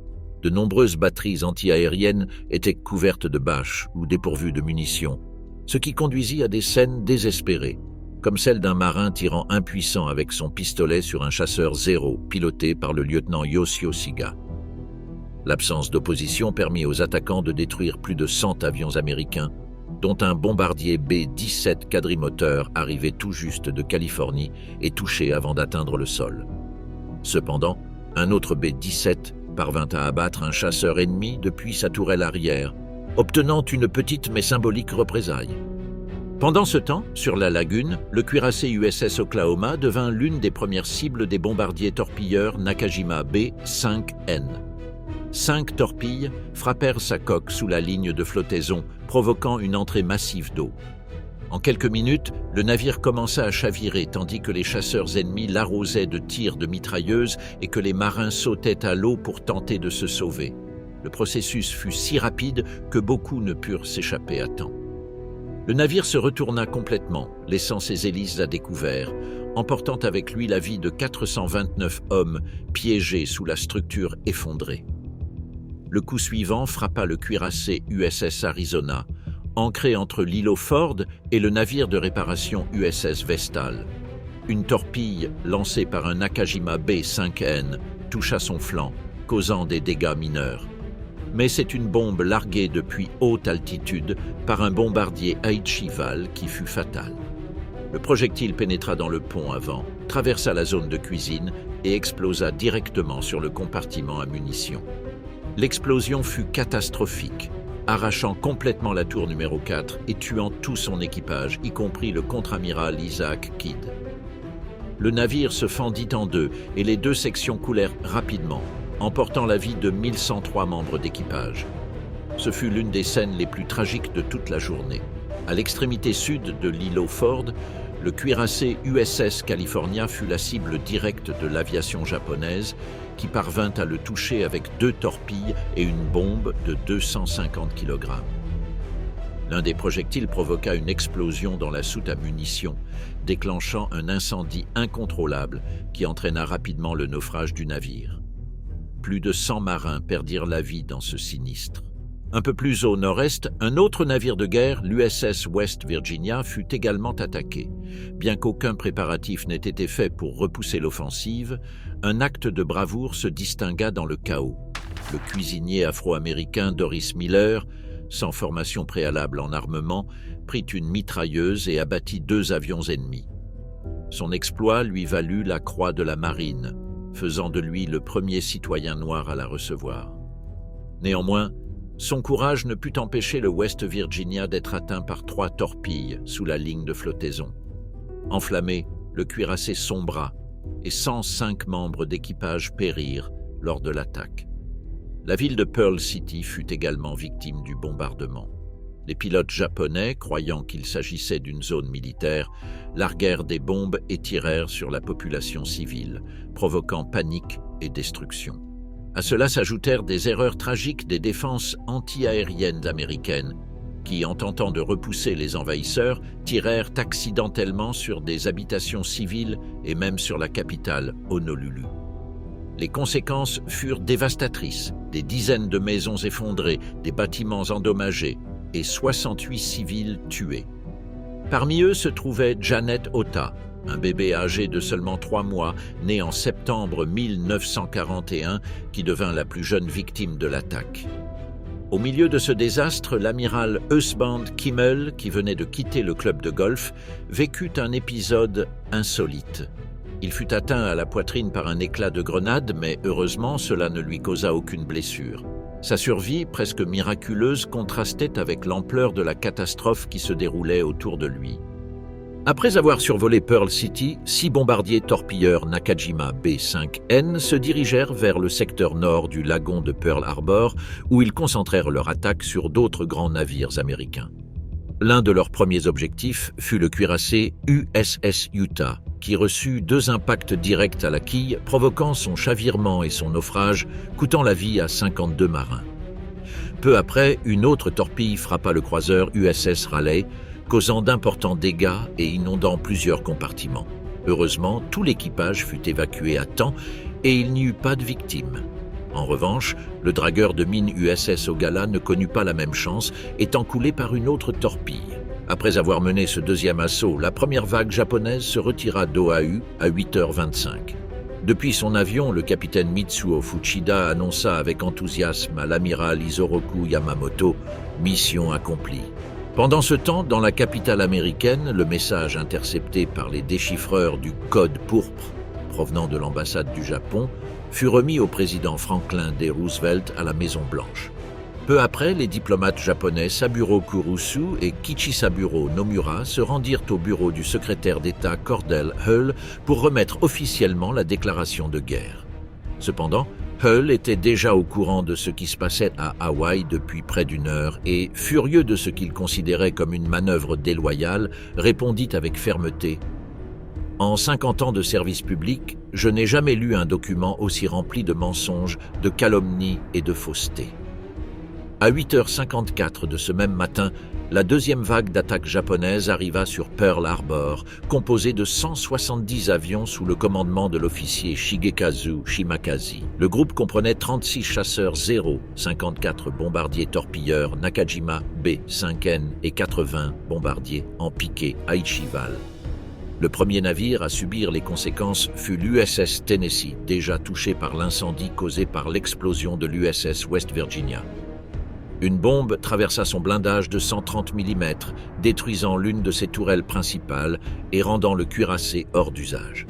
De nombreuses batteries anti-aériennes étaient couvertes de bâches ou dépourvues de munitions, ce qui conduisit à des scènes désespérées, comme celle d'un marin tirant impuissant avec son pistolet sur un chasseur Zéro piloté par le lieutenant Yoshio Siga. L'absence d'opposition permit aux attaquants de détruire plus de 100 avions américains, dont un bombardier B-17 quadrimoteur arrivé tout juste de Californie et touché avant d'atteindre le sol. Cependant, un autre B-17 parvint à abattre un chasseur ennemi depuis sa tourelle arrière, obtenant une petite mais symbolique représaille. Pendant ce temps, sur la lagune, le cuirassé USS Oklahoma devint l'une des premières cibles des bombardiers torpilleurs Nakajima B-5N. 5 torpilles frappèrent sa coque sous la ligne de flottaison, provoquant une entrée massive d'eau. En quelques minutes, le navire commença à chavirer tandis que les chasseurs ennemis l'arrosaient de tirs de mitrailleuses et que les marins sautaient à l'eau pour tenter de se sauver. Le processus fut si rapide que beaucoup ne purent s'échapper à temps. Le navire se retourna complètement, laissant ses hélices à découvert, emportant avec lui la vie de 429 hommes piégés sous la structure effondrée. Le coup suivant frappa le cuirassé USS Arizona, ancré entre l'îlot Ford et le navire de réparation USS Vestal. Une torpille lancée par un Nakajima B-5N toucha son flanc, causant des dégâts mineurs. Mais c'est une bombe larguée depuis haute altitude par un bombardier Aichi-Val qui fut fatale. Le projectile pénétra dans le pont avant, traversa la zone de cuisine et explosa directement sur le compartiment à munitions. L'explosion fut catastrophique, arrachant complètement la tour numéro 4 et tuant tout son équipage, y compris le contre-amiral Isaac Kidd. Le navire se fendit en deux et les deux sections coulèrent rapidement, emportant la vie de 1103 membres d'équipage. Ce fut l'une des scènes les plus tragiques de toute la journée. À l'extrémité sud de l'îlot Ford, le cuirassé USS California fut la cible directe de l'aviation japonaise qui parvint à le toucher avec 2 torpilles et une bombe de 250 kg. L'un des projectiles provoqua une explosion dans la soute à munitions, déclenchant un incendie incontrôlable qui entraîna rapidement le naufrage du navire. Plus de 100 marins perdirent la vie dans ce sinistre. Un peu plus au nord-est, un autre navire de guerre, l'USS West Virginia, fut également attaqué. Bien qu'aucun préparatif n'ait été fait pour repousser l'offensive, un acte de bravoure se distingua dans le chaos. Le cuisinier afro-américain Doris Miller sans formation préalable en armement, prit une mitrailleuse et abattit 2 avions ennemis. Son exploit lui valut la Croix de la Marine, faisant de lui le premier citoyen noir à la recevoir. Néanmoins, son courage ne put empêcher le West Virginia d'être atteint par 3 torpilles sous la ligne de flottaison. Enflammé, le cuirassé sombra et 105 membres d'équipage périrent lors de l'attaque. La ville de Pearl City fut également victime du bombardement. Les pilotes japonais, croyant qu'il s'agissait d'une zone militaire, larguèrent des bombes et tirèrent sur la population civile, provoquant panique et destruction. À cela s'ajoutèrent des erreurs tragiques des défenses anti-aériennes américaines, qui, en tentant de repousser les envahisseurs, tirèrent accidentellement sur des habitations civiles et même sur la capitale, Honolulu. Les conséquences furent dévastatrices, des dizaines de maisons effondrées, des bâtiments endommagés et 68 civils tués. Parmi eux se trouvait Janet Ota, un bébé âgé de seulement 3 mois, né en septembre 1941, qui devint la plus jeune victime de l'attaque. Au milieu de ce désastre, l'amiral Husband Kimmel, qui venait de quitter le club de golf, vécut un épisode insolite. Il fut atteint à la poitrine par un éclat de grenade, mais heureusement, cela ne lui causa aucune blessure. Sa survie, presque miraculeuse, contrastait avec l'ampleur de la catastrophe qui se déroulait autour de lui. Après avoir survolé Pearl City, 6 bombardiers torpilleurs Nakajima B-5N se dirigèrent vers le secteur nord du lagon de Pearl Harbor, où ils concentrèrent leur attaque sur d'autres grands navires américains. L'un de leurs premiers objectifs fut le cuirassé USS Utah, qui reçut 2 impacts directs à la quille, provoquant son chavirement et son naufrage, coûtant la vie à 52 marins. Peu après, une autre torpille frappa le croiseur USS Raleigh, causant d'importants dégâts et inondant plusieurs compartiments. Heureusement, tout l'équipage fut évacué à temps et il n'y eut pas de victimes. En revanche, le dragueur de mine USS Ogalla ne connut pas la même chance, étant coulé par une autre torpille. Après avoir mené ce deuxième assaut, la première vague japonaise se retira d'Oahu à 8h25. Depuis son avion, le capitaine Mitsuo Fuchida annonça avec enthousiasme à l'amiral Isoroku Yamamoto « Mission accomplie ». Pendant ce temps, dans la capitale américaine, le message intercepté par les déchiffreurs du Code pourpre, provenant de l'ambassade du Japon, fut remis au président Franklin D. Roosevelt à la Maison-Blanche. Peu après, les diplomates japonais Saburo Kurusu et Kichisaburo Nomura se rendirent au bureau du secrétaire d'État Cordell Hull pour remettre officiellement la déclaration de guerre. Cependant, Hull était déjà au courant de ce qui se passait à Hawaï depuis près d'1 heure et, furieux de ce qu'il considérait comme une manœuvre déloyale, répondit avec fermeté « En 50 ans de service public, je n'ai jamais lu un document aussi rempli de mensonges, de calomnies et de faussetés. » À 8h54 de ce même matin, la deuxième vague d'attaques japonaises arriva sur Pearl Harbor, composée de 170 avions sous le commandement de l'officier Shigekazu Shimakaze. Le groupe comprenait 36 chasseurs Zero, 54 bombardiers torpilleurs Nakajima B-5N et 80 bombardiers en piqué Aichival. Le premier navire à subir les conséquences fut l'USS Tennessee, déjà touché par l'incendie causé par l'explosion de l'USS West Virginia. Une bombe traversa son blindage de 130 mm, détruisant l'une de ses tourelles principales et rendant le cuirassé hors d'usage.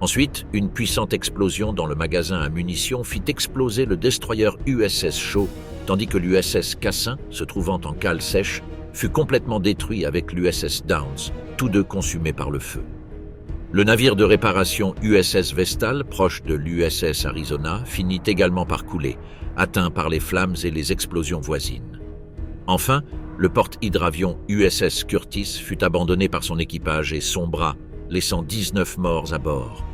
Ensuite, une puissante explosion dans le magasin à munitions fit exploser le destroyer USS Shaw, tandis que l'USS Cassin, se trouvant en cale sèche, fut complètement détruit avec l'USS Downs, tous deux consumés par le feu. Le navire de réparation USS Vestal, proche de l'USS Arizona, finit également par couler, atteint par les flammes et les explosions voisines. Enfin, le porte-hydravion USS Curtis fut abandonné par son équipage et sombra, laissant 19 morts à bord.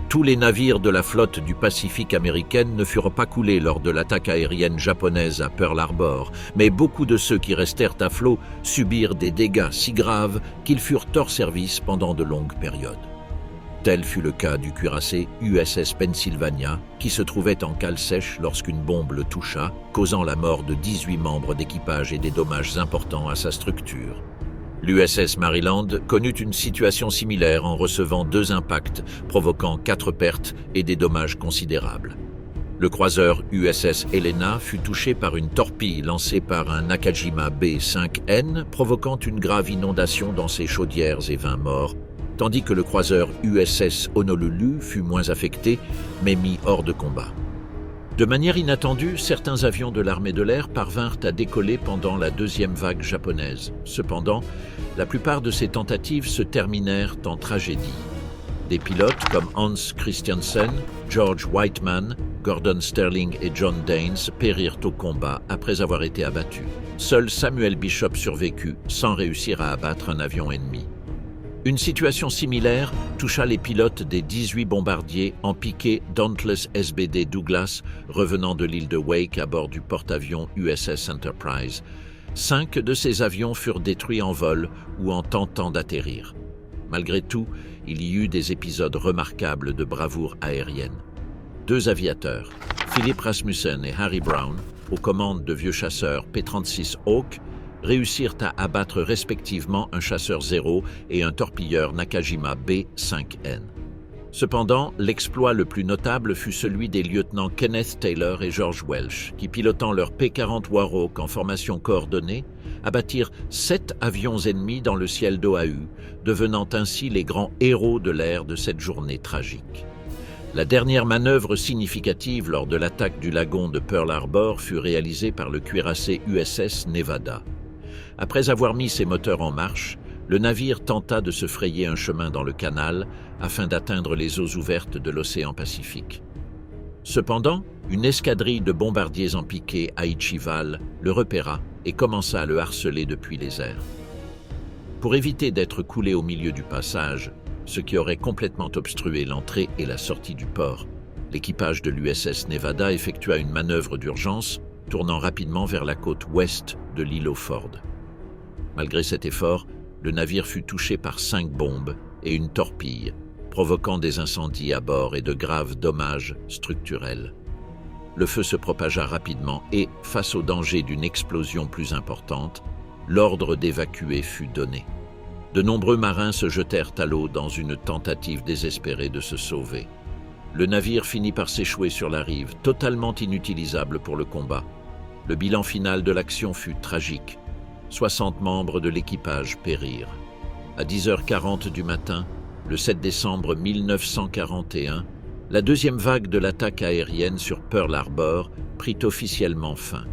Tous les navires de la flotte du Pacifique américaine ne furent pas coulés lors de l'attaque aérienne japonaise à Pearl Harbor, mais beaucoup de ceux qui restèrent à flot subirent des dégâts si graves qu'ils furent hors service pendant de longues périodes. Tel fut le cas du cuirassé USS Pennsylvania, qui se trouvait en cale sèche lorsqu'une bombe le toucha, causant la mort de 18 membres d'équipage et des dommages importants à sa structure. L'USS Maryland connut une situation similaire en recevant 2 impacts, provoquant 4 pertes et des dommages considérables. Le croiseur USS Helena fut touché par une torpille lancée par un Nakajima B5N, provoquant une grave inondation dans ses chaudières et 20 morts, tandis que le croiseur USS Honolulu fut moins affecté, mais mis hors de combat. De manière inattendue, certains avions de l'armée de l'air parvinrent à décoller pendant la deuxième vague japonaise. Cependant, la plupart de ces tentatives se terminèrent en tragédie. Des pilotes comme Hans Christiansen, George Whiteman, Gordon Sterling et John Daines périrent au combat après avoir été abattus. Seul Samuel Bishop survécut sans réussir à abattre un avion ennemi. Une situation similaire toucha les pilotes des 18 bombardiers en piqué Dauntless SBD Douglas revenant de l'île de Wake à bord du porte-avions USS Enterprise. 5 de ces avions furent détruits en vol ou en tentant d'atterrir. Malgré tout, il y eut des épisodes remarquables de bravoure aérienne. 2 aviateurs, Philip Rasmussen et Harry Brown, aux commandes de vieux chasseurs P-36 Hawk, réussirent à abattre respectivement un chasseur Zéro et un torpilleur Nakajima B5N. Cependant, l'exploit le plus notable fut celui des lieutenants Kenneth Taylor et George Welsh, qui, pilotant leur P-40 Warhawk en formation coordonnée, abattirent 7 avions ennemis dans le ciel d'Oahu, devenant ainsi les grands héros de l'air de cette journée tragique. La dernière manœuvre significative lors de l'attaque du lagon de Pearl Harbor fut réalisée par le cuirassé USS Nevada. Après avoir mis ses moteurs en marche, le navire tenta de se frayer un chemin dans le canal afin d'atteindre les eaux ouvertes de l'océan Pacifique. Cependant, une escadrille de bombardiers en piqué à Ichival le repéra et commença à le harceler depuis les airs. Pour éviter d'être coulé au milieu du passage, ce qui aurait complètement obstrué l'entrée et la sortie du port, l'équipage de l'USS Nevada effectua une manœuvre d'urgence, tournant rapidement vers la côte ouest de l'îlot Ford. Malgré cet effort, le navire fut touché par 5 bombes et une torpille, provoquant des incendies à bord et de graves dommages structurels. Le feu se propagea rapidement et, face au danger d'une explosion plus importante, l'ordre d'évacuer fut donné. De nombreux marins se jetèrent à l'eau dans une tentative désespérée de se sauver. Le navire finit par s'échouer sur la rive, totalement inutilisable pour le combat. Le bilan final de l'action fut tragique. 60 membres de l'équipage périrent. À 10h40 du matin, le 7 décembre 1941, la deuxième vague de l'attaque aérienne sur Pearl Harbor prit officiellement fin.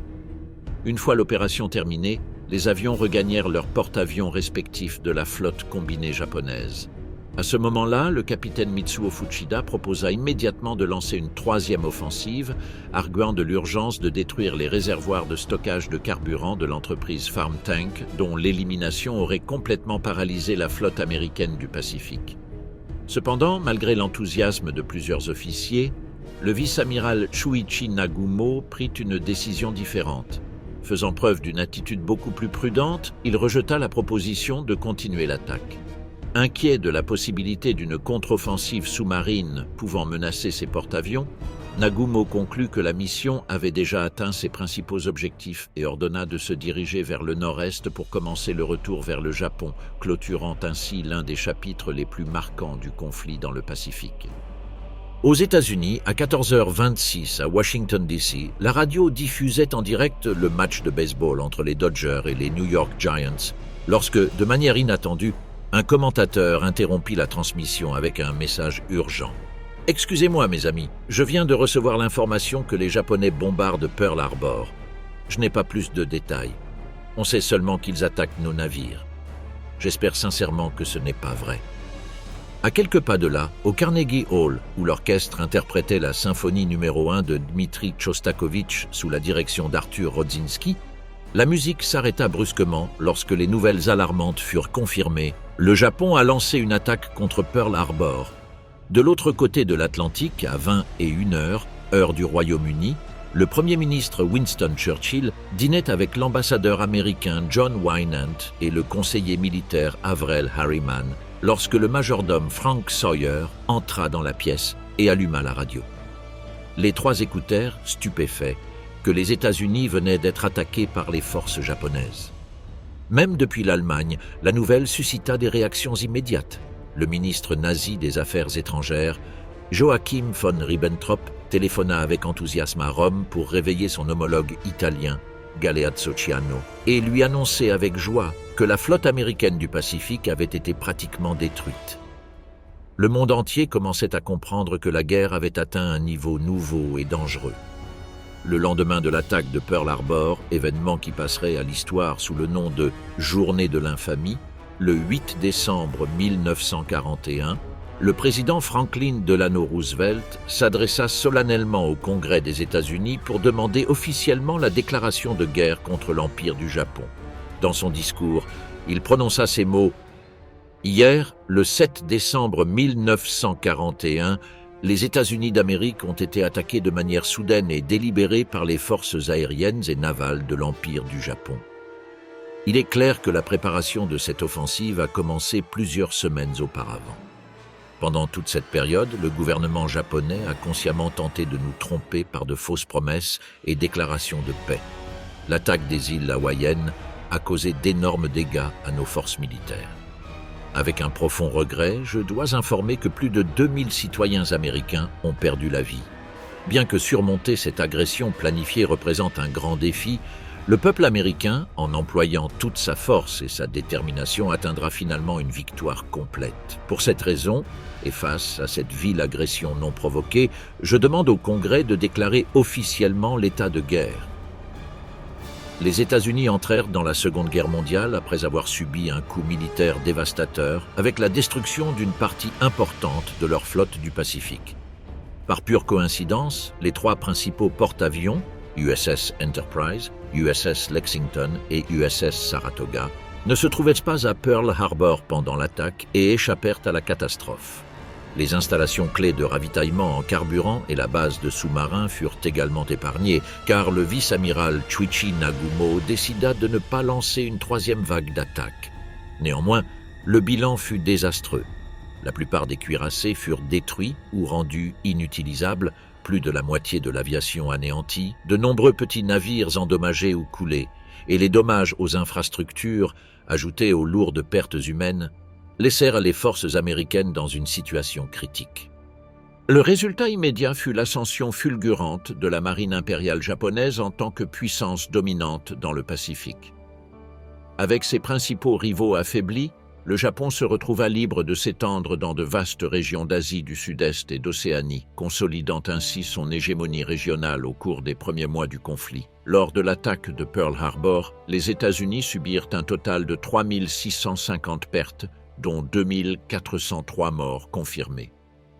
Une fois l'opération terminée, les avions regagnèrent leurs porte-avions respectifs de la flotte combinée japonaise. À ce moment-là, le capitaine Mitsuo Fuchida proposa immédiatement de lancer une 3e offensive, arguant de l'urgence de détruire les réservoirs de stockage de carburant de l'entreprise Farm Tank, dont l'élimination aurait complètement paralysé la flotte américaine du Pacifique. Cependant, malgré l'enthousiasme de plusieurs officiers, le vice-amiral Shuichi Nagumo prit une décision différente. Faisant preuve d'une attitude beaucoup plus prudente, il rejeta la proposition de continuer l'attaque. Inquiet de la possibilité d'une contre-offensive sous-marine pouvant menacer ses porte-avions, Nagumo conclut que la mission avait déjà atteint ses principaux objectifs et ordonna de se diriger vers le nord-est pour commencer le retour vers le Japon, clôturant ainsi l'un des chapitres les plus marquants du conflit dans le Pacifique. Aux États-Unis, à 14h26 à Washington DC, la radio diffusait en direct le match de baseball entre les Dodgers et les New York Giants, lorsque, de manière inattendue, un commentateur interrompit la transmission avec un message urgent. « Excusez-moi, mes amis, je viens de recevoir l'information que les Japonais bombardent Pearl Harbor. Je n'ai pas plus de détails. On sait seulement qu'ils attaquent nos navires. J'espère sincèrement que ce n'est pas vrai. » À quelques pas de là, au Carnegie Hall, où l'orchestre interprétait la symphonie numéro 1 de Dmitri Chostakovitch sous la direction d'Arthur Rodzinski, la musique s'arrêta brusquement lorsque les nouvelles alarmantes furent confirmées. Le Japon a lancé une attaque contre Pearl Harbor. De l'autre côté de l'Atlantique, à 21 heures, heure du Royaume-Uni, le Premier ministre Winston Churchill dînait avec l'ambassadeur américain John Winant et le conseiller militaire Averell Harriman lorsque le majordome Frank Sawyer entra dans la pièce et alluma la radio. Les 3 écoutèrent, stupéfaits, que les États-Unis venaient d'être attaqués par les forces japonaises. Même depuis l'Allemagne, la nouvelle suscita des réactions immédiates. Le ministre nazi des Affaires étrangères Joachim von Ribbentrop téléphona avec enthousiasme à Rome pour réveiller son homologue italien, Galeazzo Ciano, et lui annoncer avec joie que la flotte américaine du Pacifique avait été pratiquement détruite. Le monde entier commençait à comprendre que la guerre avait atteint un niveau nouveau et dangereux. Le lendemain de l'attaque de Pearl Harbor, événement qui passerait à l'histoire sous le nom de « Journée de l'infamie », le 8 décembre 1941, le président Franklin Delano Roosevelt s'adressa solennellement au Congrès des États-Unis pour demander officiellement la déclaration de guerre contre l'Empire du Japon. Dans son discours, il prononça ces mots « Hier, le 7 décembre 1941, les États-Unis d'Amérique ont été attaqués de manière soudaine et délibérée par les forces aériennes et navales de l'Empire du Japon. Il est clair que la préparation de cette offensive a commencé plusieurs semaines auparavant. Pendant toute cette période, le gouvernement japonais a consciemment tenté de nous tromper par de fausses promesses et déclarations de paix. L'attaque des îles hawaïennes a causé d'énormes dégâts à nos forces militaires. Avec un profond regret, je dois informer que plus de 2000 citoyens américains ont perdu la vie. Bien que surmonter cette agression planifiée représente un grand défi, le peuple américain, en employant toute sa force et sa détermination, atteindra finalement une victoire complète. Pour cette raison, et face à cette vile agression non provoquée, je demande au Congrès de déclarer officiellement l'état de guerre. Les États-Unis entrèrent dans la Seconde Guerre mondiale après avoir subi un coup militaire dévastateur avec la destruction d'une partie importante de leur flotte du Pacifique. Par pure coïncidence, les trois principaux porte-avions, USS Enterprise, USS Lexington et USS Saratoga, ne se trouvaient pas à Pearl Harbor pendant l'attaque et échappèrent à la catastrophe. Les installations clés de ravitaillement en carburant et la base de sous-marins furent également épargnées, car le vice-amiral Chuichi Nagumo décida de ne pas lancer une troisième vague d'attaques. Néanmoins, le bilan fut désastreux. La plupart des cuirassés furent détruits ou rendus inutilisables, plus de la moitié de l'aviation anéantie, de nombreux petits navires endommagés ou coulés, et les dommages aux infrastructures, ajoutés aux lourdes pertes humaines, laissèrent les forces américaines dans une situation critique. Le résultat immédiat fut l'ascension fulgurante de la marine impériale japonaise en tant que puissance dominante dans le Pacifique. Avec ses principaux rivaux affaiblis, le Japon se retrouva libre de s'étendre dans de vastes régions d'Asie du Sud-Est et d'Océanie, consolidant ainsi son hégémonie régionale au cours des premiers mois du conflit. Lors de l'attaque de Pearl Harbor, les États-Unis subirent un total de 3650 pertes, dont 2403 morts confirmés.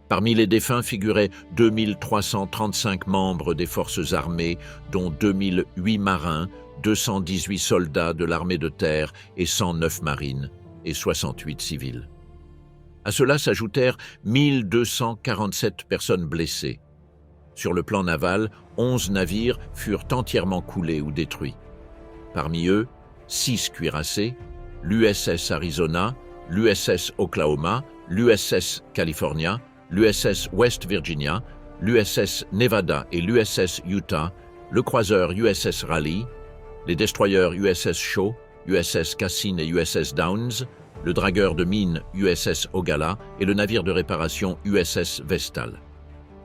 Parmi les défunts figuraient 2335 membres des forces armées, dont 2008 marins, 218 soldats de l'armée de terre et 109 marines, et 68 civils. À cela s'ajoutèrent 1247 personnes blessées. Sur le plan naval, 11 navires furent entièrement coulés ou détruits. Parmi eux, 6 cuirassés, l'USS Arizona, l'USS Oklahoma, l'USS California, l'USS West Virginia, l'USS Nevada et l'USS Utah, le croiseur USS Raleigh, les destroyers USS Shaw, USS Cassin et USS Downs, le dragueur de mines USS Ogalla et le navire de réparation USS Vestal.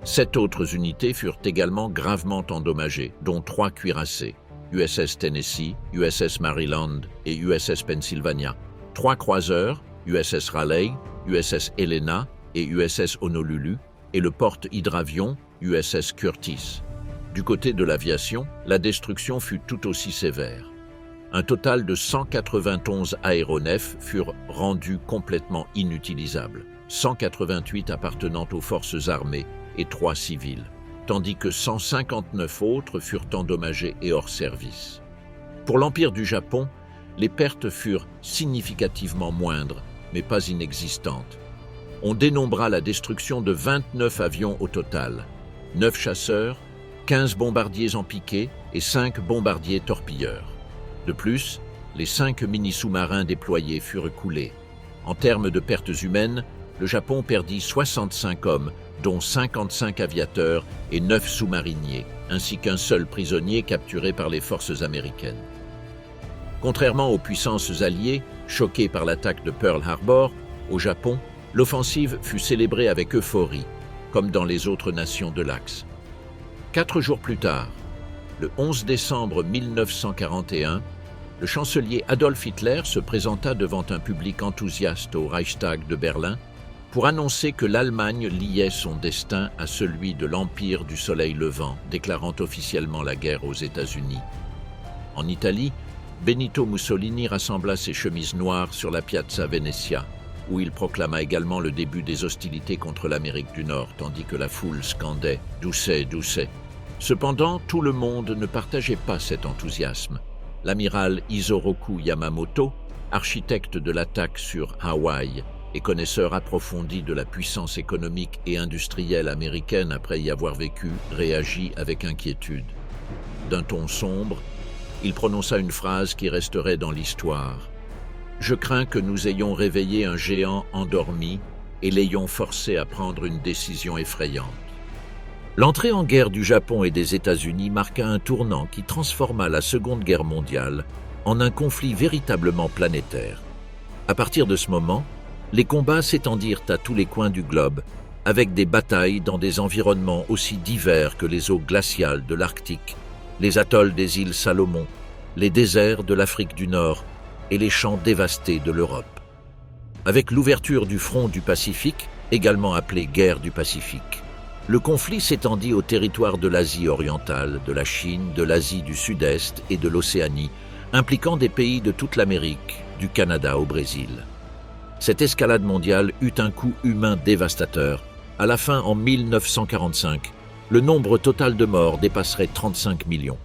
7 autres unités furent également gravement endommagées, dont 3 cuirassés, USS Tennessee, USS Maryland et USS Pennsylvania, 3 croiseurs, USS Raleigh, USS Helena et USS Honolulu, et le porte-hydravion USS Curtis. Du côté de l'aviation, la destruction fut tout aussi sévère. Un total de 191 aéronefs furent rendus complètement inutilisables, 188 appartenant aux forces armées et 3 civils, tandis que 159 autres furent endommagés et hors service. Pour l'Empire du Japon, les pertes furent significativement moindres, mais pas inexistantes. On dénombra la destruction de 29 avions au total, 9 chasseurs, 15 bombardiers en piqué et 5 bombardiers torpilleurs. De plus, les 5 mini-sous-marins déployés furent coulés. En termes de pertes humaines, le Japon perdit 65 hommes, dont 55 aviateurs et 9 sous-mariniers, ainsi qu'un seul prisonnier capturé par les forces américaines. Contrairement aux puissances alliées, choquées par l'attaque de Pearl Harbor, au Japon, l'offensive fut célébrée avec euphorie. comme dans les autres nations de l'Axe. 4 jours plus tard, le 11 décembre 1941, le chancelier Adolf Hitler se présenta devant un public enthousiaste au Reichstag de Berlin pour annoncer que l'Allemagne liait son destin à celui de l'Empire du Soleil Levant, déclarant officiellement la guerre aux États-Unis. En Italie, Benito Mussolini rassembla ses chemises noires sur la Piazza Venezia, où il proclama également le début des hostilités contre l'Amérique du Nord, tandis que la foule scandait « Doucet, doucet ». Cependant, tout le monde ne partageait pas cet enthousiasme. L'amiral Isoroku Yamamoto, architecte de l'attaque sur Hawaï et connaisseur approfondi de la puissance économique et industrielle américaine après y avoir vécu, réagit avec inquiétude. D'un ton sombre, il prononça une phrase qui resterait dans l'histoire. « Je crains que nous ayons réveillé un géant endormi et l'ayons forcé à prendre une décision effrayante. » L'entrée en guerre du Japon et des États-Unis marqua un tournant qui transforma la Seconde Guerre mondiale en un conflit véritablement planétaire. À partir de ce moment, les combats s'étendirent à tous les coins du globe, avec des batailles dans des environnements aussi divers que les eaux glaciales de l'Arctique, les atolls des îles Salomon, les déserts de l'Afrique du Nord et les champs dévastés de l'Europe. Avec l'ouverture du front du Pacifique, également appelé guerre du Pacifique, le conflit s'étendit au territoire de l'Asie orientale, de la Chine, de l'Asie du Sud-Est et de l'Océanie, impliquant des pays de toute l'Amérique, du Canada au Brésil. Cette escalade mondiale eut un coût humain dévastateur. À la fin, en 1945, le nombre total de morts dépasserait 35 millions.